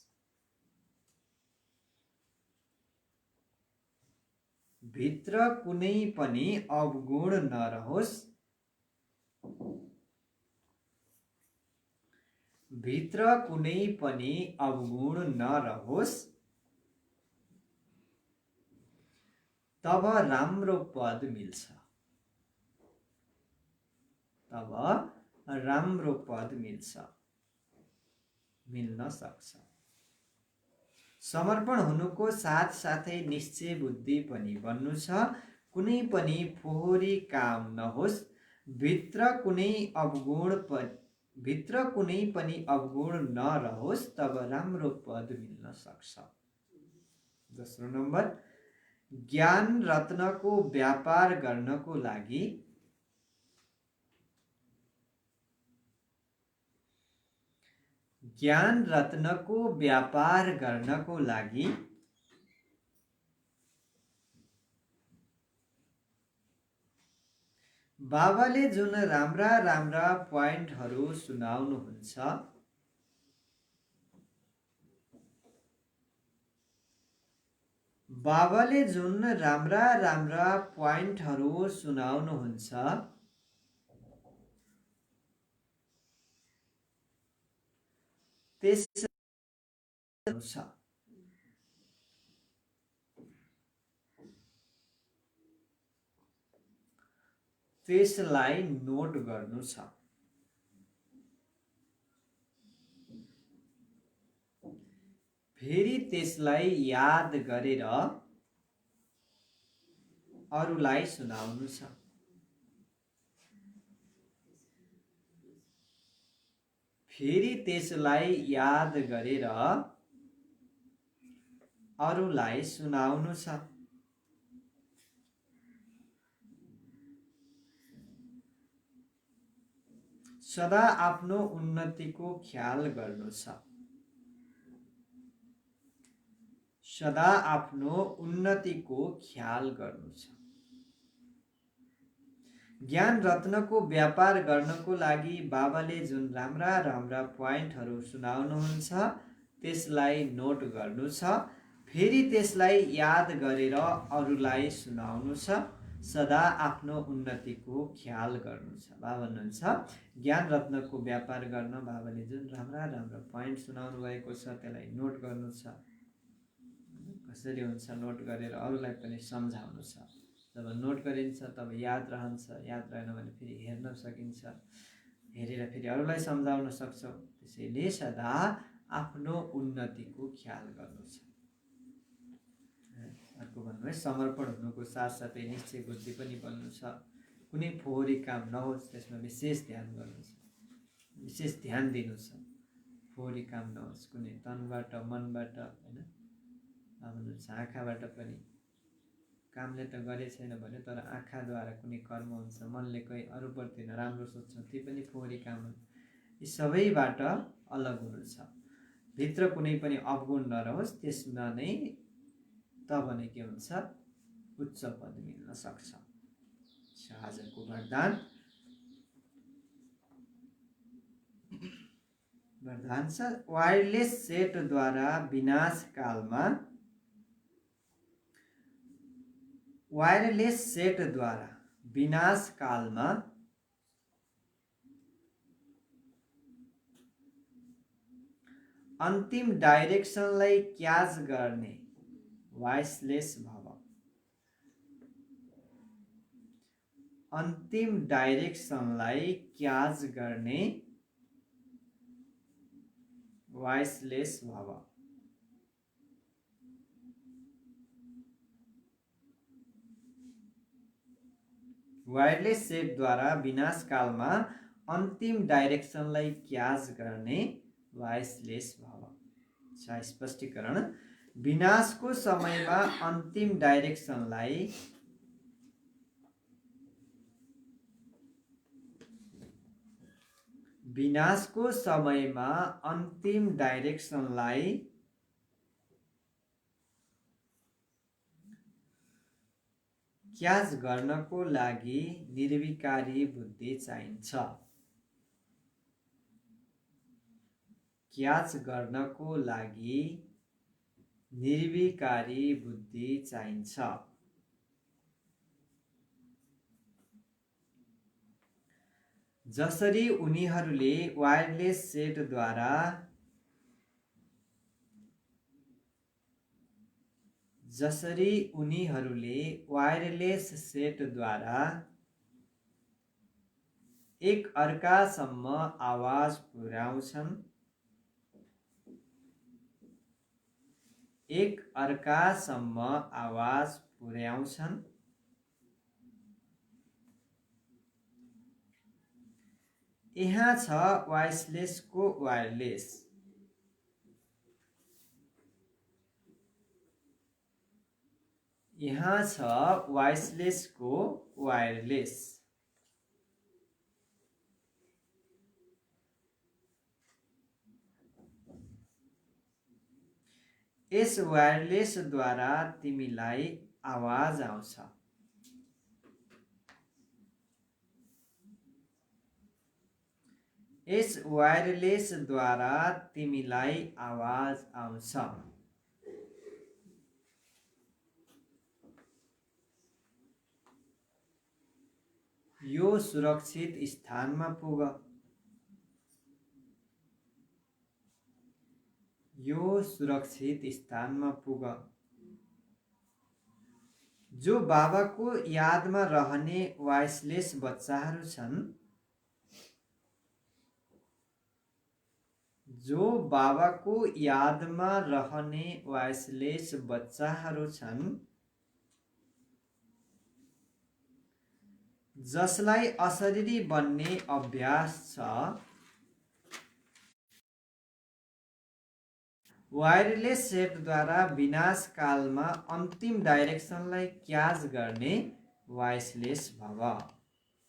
भित्र कुनै पनि अवगुण नरहोस्। भित्र कुनै पनि अवगुण नरहोस्। तब राम्रो पद मिल्छ। तब राम्रो पद मिल्छ, मिल्न सक्छ। समर्पण हुनुको साथ साथै निश्चय बुद्धि पनि बन्नु छ। कुनै पनि फोहोरी काम नहोस्। भित्र कुनै पनि अवगुण नरहोस्, तब राम्रो पद मिल्न सक्छ। दोस्रो नम्बर, ज्ञान रत्नको व्यापार गर्नको लागि बाबाले जुन राम्रा राम्रा प्वाइन्टहरू सुनाउनुहुन्छ, बाबाले जुन राम्रा राम्रा प्वाइन्टहरू सुनाउनुहुन्छ, त्यस त्यसलाई नोट गर्नु छ। फेरि त्यसलाई याद गरेर अरूलाई सुनाउनु छ। फेरि त्यसलाई याद गरेर अरूलाई सुनाउनु छ। सदा आफ्नो उन्नतिको ख्याल गर्नु छ। सदा आफ्नो उन्नतिको ख्याल गर्नु छ। ज्ञान रत्नको व्यापार गर्नको लागि बाबाले जुन राम्रा राम्रा पोइन्टहरू सुनाउनुहुन्छ त्यसलाई नोट गर्नु छ। फेरि त्यसलाई याद गरेर अरूलाई सुनाउनु छ। सदा आफ्नो उन्नतिको ख्याल गर्नु छ। बाबा भन्नुहुन्छ ज्ञान रत्नको व्यापार गर्न बाबाले जुन राम्रा राम्रा पोइन्ट सुनाउनु भएको छ त्यसलाई नोट गर्नु छ। कसरी हुन्छ नोट गरेर अरूलाई पनि सम्झाउनु छ। जब नोट गरिन्छ तब याद रहन्छ। याद रहेन भने फेरि हेर्न सकिन्छ। हेरेर फेरि अरूलाई सम्झाउन सक्छौँ। त्यसैले सदा आफ्नो उन्नतिको ख्याल गर्नु छ। अर्को भन्नु है समर्पण हुनुको साथसाथै निश्चय बुद्धि पनि बन्नु छ। कुनै फोहोरी काम नहोस् त्यसमा विशेष ध्यान गर्नु छ। विशेष ध्यान दिनु छ। फोहोरी काम नहोस् कुनै तनबाट मनबाट होइन। भन्नुहुन्छ आँखाबाट पनि कामले त गरे छैन भने तर आँखाद्वारा कुनै कर्म हुन्छ। मनले कोही अरूप्रति नराम्रो सोच्छ ती पनि फोहोरी काम हुन्। यी सबैबाट अलग हुनु छ। भित्र कुनै पनि अवगुण नरहोस् त्यसमा नै तब नै के हुन्छ उच्च पद मिल्न सक्छ। आजको वरदान छ वायरलेस सेटद्वारा विनाशकालमा अन्तिम डाइरेक्सनलाई क्याच गर्ने वाइसलेस भव। अन्तिम डाइरेक्सनलाई क्याच गर्ने वाइसलेस भव। वायरलेस सेटद्वारा विनाशकालमा अन्तिम डाइरेक्सनलाई क्याच गर्ने वाइसलेस भव। स्पष्टीकरण विनाशको समयमा अन्तिम डाइरेक्सनलाई क्याच गर्नको लागि निर्विकारी बुद्धि चाहिन्छ। क्याच गर्नको लागि निर्विकारी बुद्धि चाहिन्छ। जसरी उनीहरूले वायरलेस सेटद्वारा एक अर्कासम्म आवाज पुर्याउँछन्। यहाँ छ वाइसलेसको वायरलेस। यस वायरलेसद्वारा तिमीलाई आवाज आउँछ। यो सुरक्षित स्थानमा पुग। जो बाबाको यादमा रहने वाइसलेस बच्चाहरू छन्, जो बाबाको यादमा रहने वाइसलेस बच्चाहरू छन्, जसलाई अशरीरी बन्ने अभ्यास छ, वायरलेस सेटद्वारा विनाशकालमा अन्तिम डाइरेक्सनलाई क्याच गर्ने वाइसलेस भव।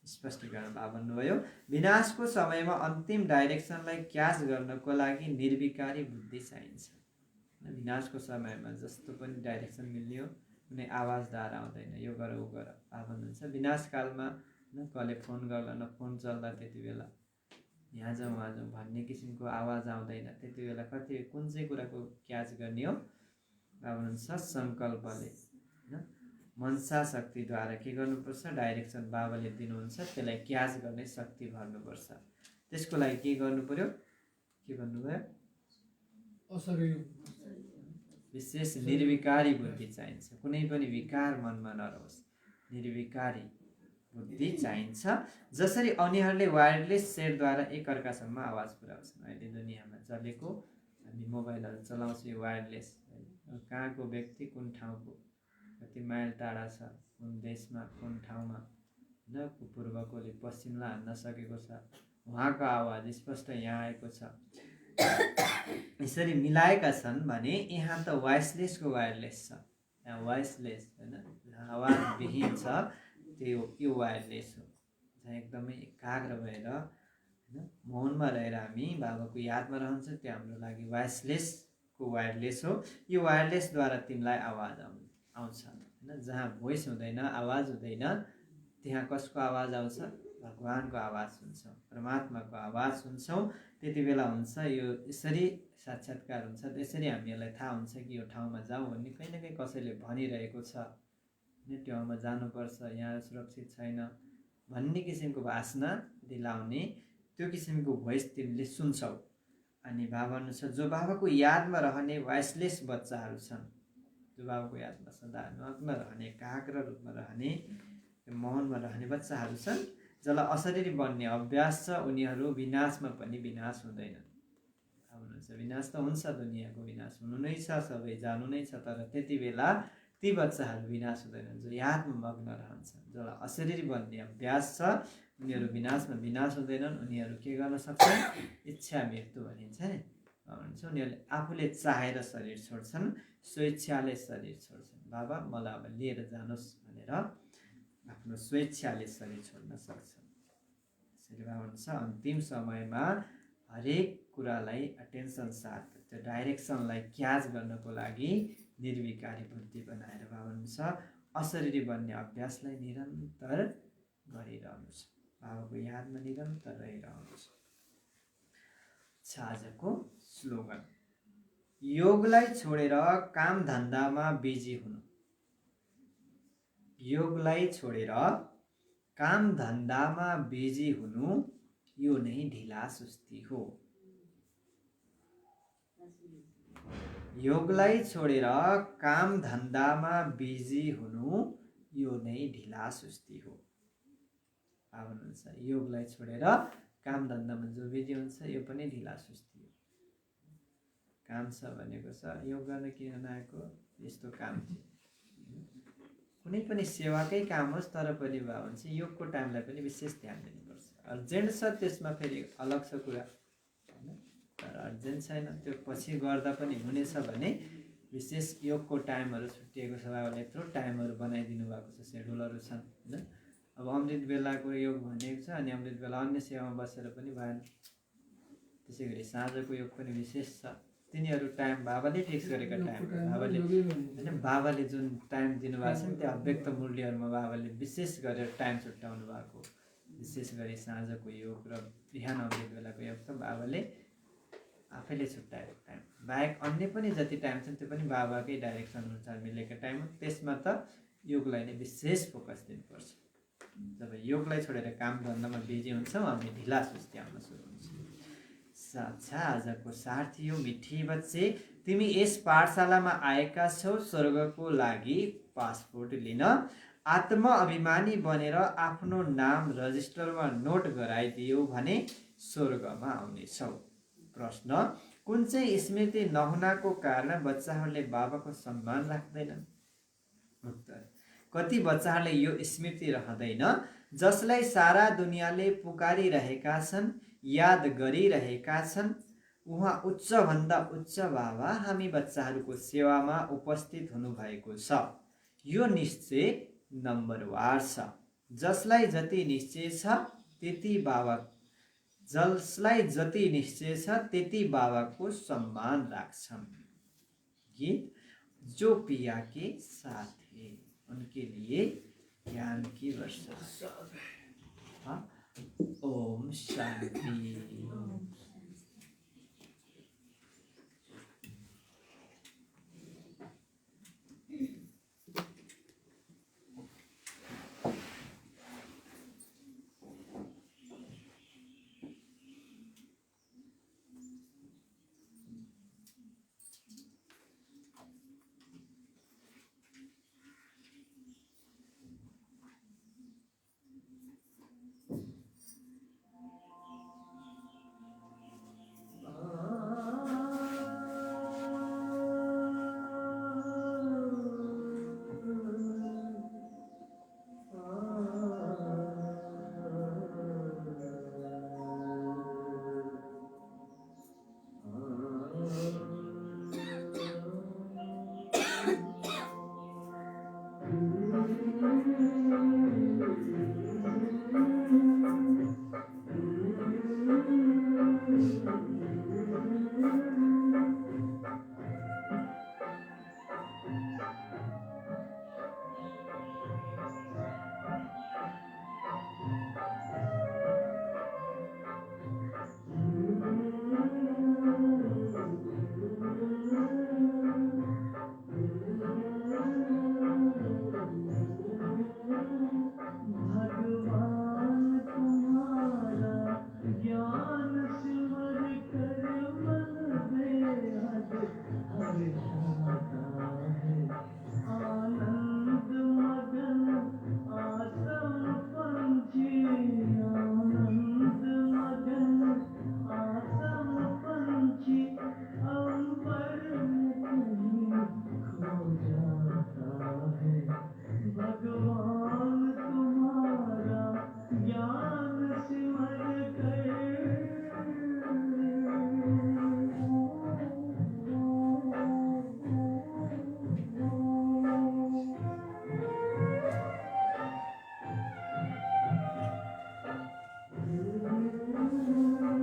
स्पष्टीकरण भए भन्नुभयो, विनाशको समयमा अन्तिम डाइरेक्सनलाई क्याच गर्नको लागि निर्विकारी बुद्धि चाहिन्छ। विनाशको समयमा जस्तो पनि डाइरेक्सन मिल्ने हो, कुनै आवाजदार आउँदैन, यो गर ऊ गर भन्नुहुन्छ। विनाशकालमा न कसले फोन गर्ला, न फोन चल्दा, त्यति बेला यहाँ जाउँ वहाँ जाउँ भन्ने किसिमको आवाज आउँदैन। त्यति बेला कति कुन चाहिँ कुराको क्याच गर्ने हो भन्नुहुन्छ, सङ्कल्पले होइन मनसा शक्तिद्वारा के गर्नुपर्छ, डाइरेक्सन बाबाले दिनुहुन्छ त्यसलाई क्याच गर्ने शक्ति भर्नुपर्छ। त्यसको लागि के गर्नु पर्यो, के भन्नुभयो, विशेष निर्विकारी बुद्धि चाहिन्छ। कुनै पनि विकार मनमा नरहोस्, निर्विकारी बुद्धि चाहिन्छ। जसरी उनीहरूले वायरलेस सेटद्वारा एकअर्कासम्म आवाज पुर्याउँछन्। अहिले दुनियाँमा चलेको हामी मोबाइलहरू चलाउँछौँ, यो वायरलेस, कहाँको व्यक्ति कुन ठाउँको, कति माइल टाढा छ, कुन देशमा कुन ठाउँमा, होइन पूर्वकोले पश्चिमलाई हान्न सकेको छ, उहाँको आवाज स्पष्ट यहाँ आएको छ। यसरी मिलाएका छन् भने यहाँ त वाइसलेसको वायरलेस छ, यहाँ वाइसलेस होइन आवाजविहीन छ, त्यो यो वायरलेस हो। जहाँ एकदमै एकाग्र भएर होइन मौनमा रहेर हामी बाबाको यादमा रहन्छ, त्यो हाम्रो लागि वाइसलेसको वायरलेस हो। यो वायरलेसद्वारा तिमीलाई आवाज आउँछ होइन। जहाँ भोइस हुँदैन, आवाज हुँदैन, त्यहाँ कसको आवाज आउँछ, भगवानको आवाज सुन्छौँ, परमात्माको आवाज सुन्छौँ। त्यति बेला हुन्छ यो यसरी साक्षात्कार हुन्छ। त्यसरी हामीलाई थाहा हुन्छ कि यो ठाउँमा जाउँ भन्ने कहीँ न कहीँ कसैले भनिरहेको छ, यो ठाउँमा जानुपर्छ, यहाँ सुरक्षित छैन भन्ने किसिमको भाषा दिलाउने त्यो किसिमको भोइस तिमीले सुन्छौ। अनि बाबा अनुसार जो बाबाको यादमा रहने वाइसलेस बच्चाहरू छन्, जो बाबाको यादमा सदा मग्न रहने, एकाग्र रूपमा रहने, मौनमा रहने बच्चाहरू छन्, जसलाई अशरीरी बन्ने अभ्यास छ, उनीहरू विनाशमा पनि विनाश हुँदैनन्। भन्नुहुन्छ विनाश त हुन्छ, दुनियाँको विनाश हुनु नै छ, सबै जानु नै छ, तर त्यति बेला ती बच्चाहरू विनाश हुँदैनन् जो यादमा मग्न रहन्छन्। जसलाई अशरीरी बन्ने अभ्यास छ, उनीहरू विनाशमा विनाश हुँदैनन्। उनीहरू के गर्न सक्छन्, इच्छा मृत्यु भनिन्छ नि भन्छ, उनीहरूले आफूले चाहेर शरीर छोड्छन्, स्वेच्छाले शरीर छोड्छन्। बाबा मलाई अब लिएर जानुहोस् भनेर आफ्नो स्वेच्छाले शरीर छोड्न सक्छन्। त्यसैले बाबा भन्छ अन्तिम समयमा हरेक कुरालाई अटेन्सन साथ त्यो डाइरेक्सनलाई क्याच गर्नको लागि निर्विकारी बुद्धि बनाएर बाबा भन्छ अशरीरी बन्ने अभ्यासलाई निरन्तर गरिरहनुहोस्, बाबाको यादमा निरन्तर रहिरहनुहोस्। आजको स्लोगन, योगलाई छोडेर काम धन्दामा बिजी हुनु। योगलाई छोडेर काम धन्दामा बिजी हुनु यो नै ढिला सुस्ती हो। योगलाई छोडेर काम धन्दामा बिजी हुनु यो नै ढिला सुस्ती हो। भन्नुहुन्छ योगलाई छोडेर काम धन्दामा जो बिजी हुन्छ यो पनि ढिला सुस्ती हो। काम छ भनेको छ, योग गर्न किन नआएको, यस्तो काम थियो, कुनै पनि सेवाकै काम होस्, तर पनि भए भने चाहिँ योगको टाइमलाई पनि विशेष ध्यान दिनुपर्छ। अर्जेन्ट छ त्यसमा फेरि अलग छ कुरा होइन, तर अर्जेन्ट छैन, त्यो पछि गर्दा पनि हुनेछ भने विशेष योगको टाइमहरू छुट्टिएको छ, बाबाले यत्रो टाइमहरू बनाइदिनु भएको छ, सेड्युलहरू छन् होइन। अब अमृत बेलाको योग भनेको छ, अनि अमृत बेला अन्य सेवामा बसेर पनि भएन। त्यसै गरी साँझको योग पनि विशेष छ, तिनीहरू टाइम बाबाले फिक्स गरेका टाइम, बाबाले होइन बाबाले जुन टाइम दिनुभएको छ नि त्यो अव्यक्त मूल्यहरूमा बाबाले विशेष गरेर टाइम छुट्याउनु भएको। विशेष गरी साँझको योग र बिहान अमृत बेलाको योग त बाबाले आफैले छुट्याएको टाइम बाहेक अन्य पनि जति टाइम छ त्यो पनि बाबाकै डाइरेक्सन अनुसार मिलेको टाइम हो। त्यसमा त योगलाई नै विशेष फोकस दिनुपर्छ। जब योगलाई छोडेर काम धन्दामा बिजी हुन्छौँ हामी ढिला सुस्ती आउन सुरु हुन्छ। अच्छा, आजको सार थियो, मिठी बच्चे तिमी यस पाठशालामा आएका छौ स्वर्गको लागि पासपोर्ट लिन आत्मअभिमानी बनेर आफ्नो नाम रजिस्टरमा नोट गराइदियो भने स्वर्गमा आउनेछौ। प्रश्न, कुन चाहिँ स्मृति नहुनाको कारण बच्चाहरूले बाबाको सम्मान राख्दैनन्? उत्तर, कति बच्चाहरूले यो स्मृति रहँदैन जसलाई सारा दुनियाँले पुकारिरहेका छन्, याद गरिरहेका छन्। उहाँ उच्चभन्दा उच्च बाबा हामी बच्चाहरूको सेवामा उपस्थित हुनुभएको छ। यो निश्चय नम्बरवार छ। जसलाई जति निश्चय छ त्यति बाबाको सम्मान राख्छन्। गीत, जो पिया के साथ है उनके लिए ज्ञान की वर्षा। ओम शांति।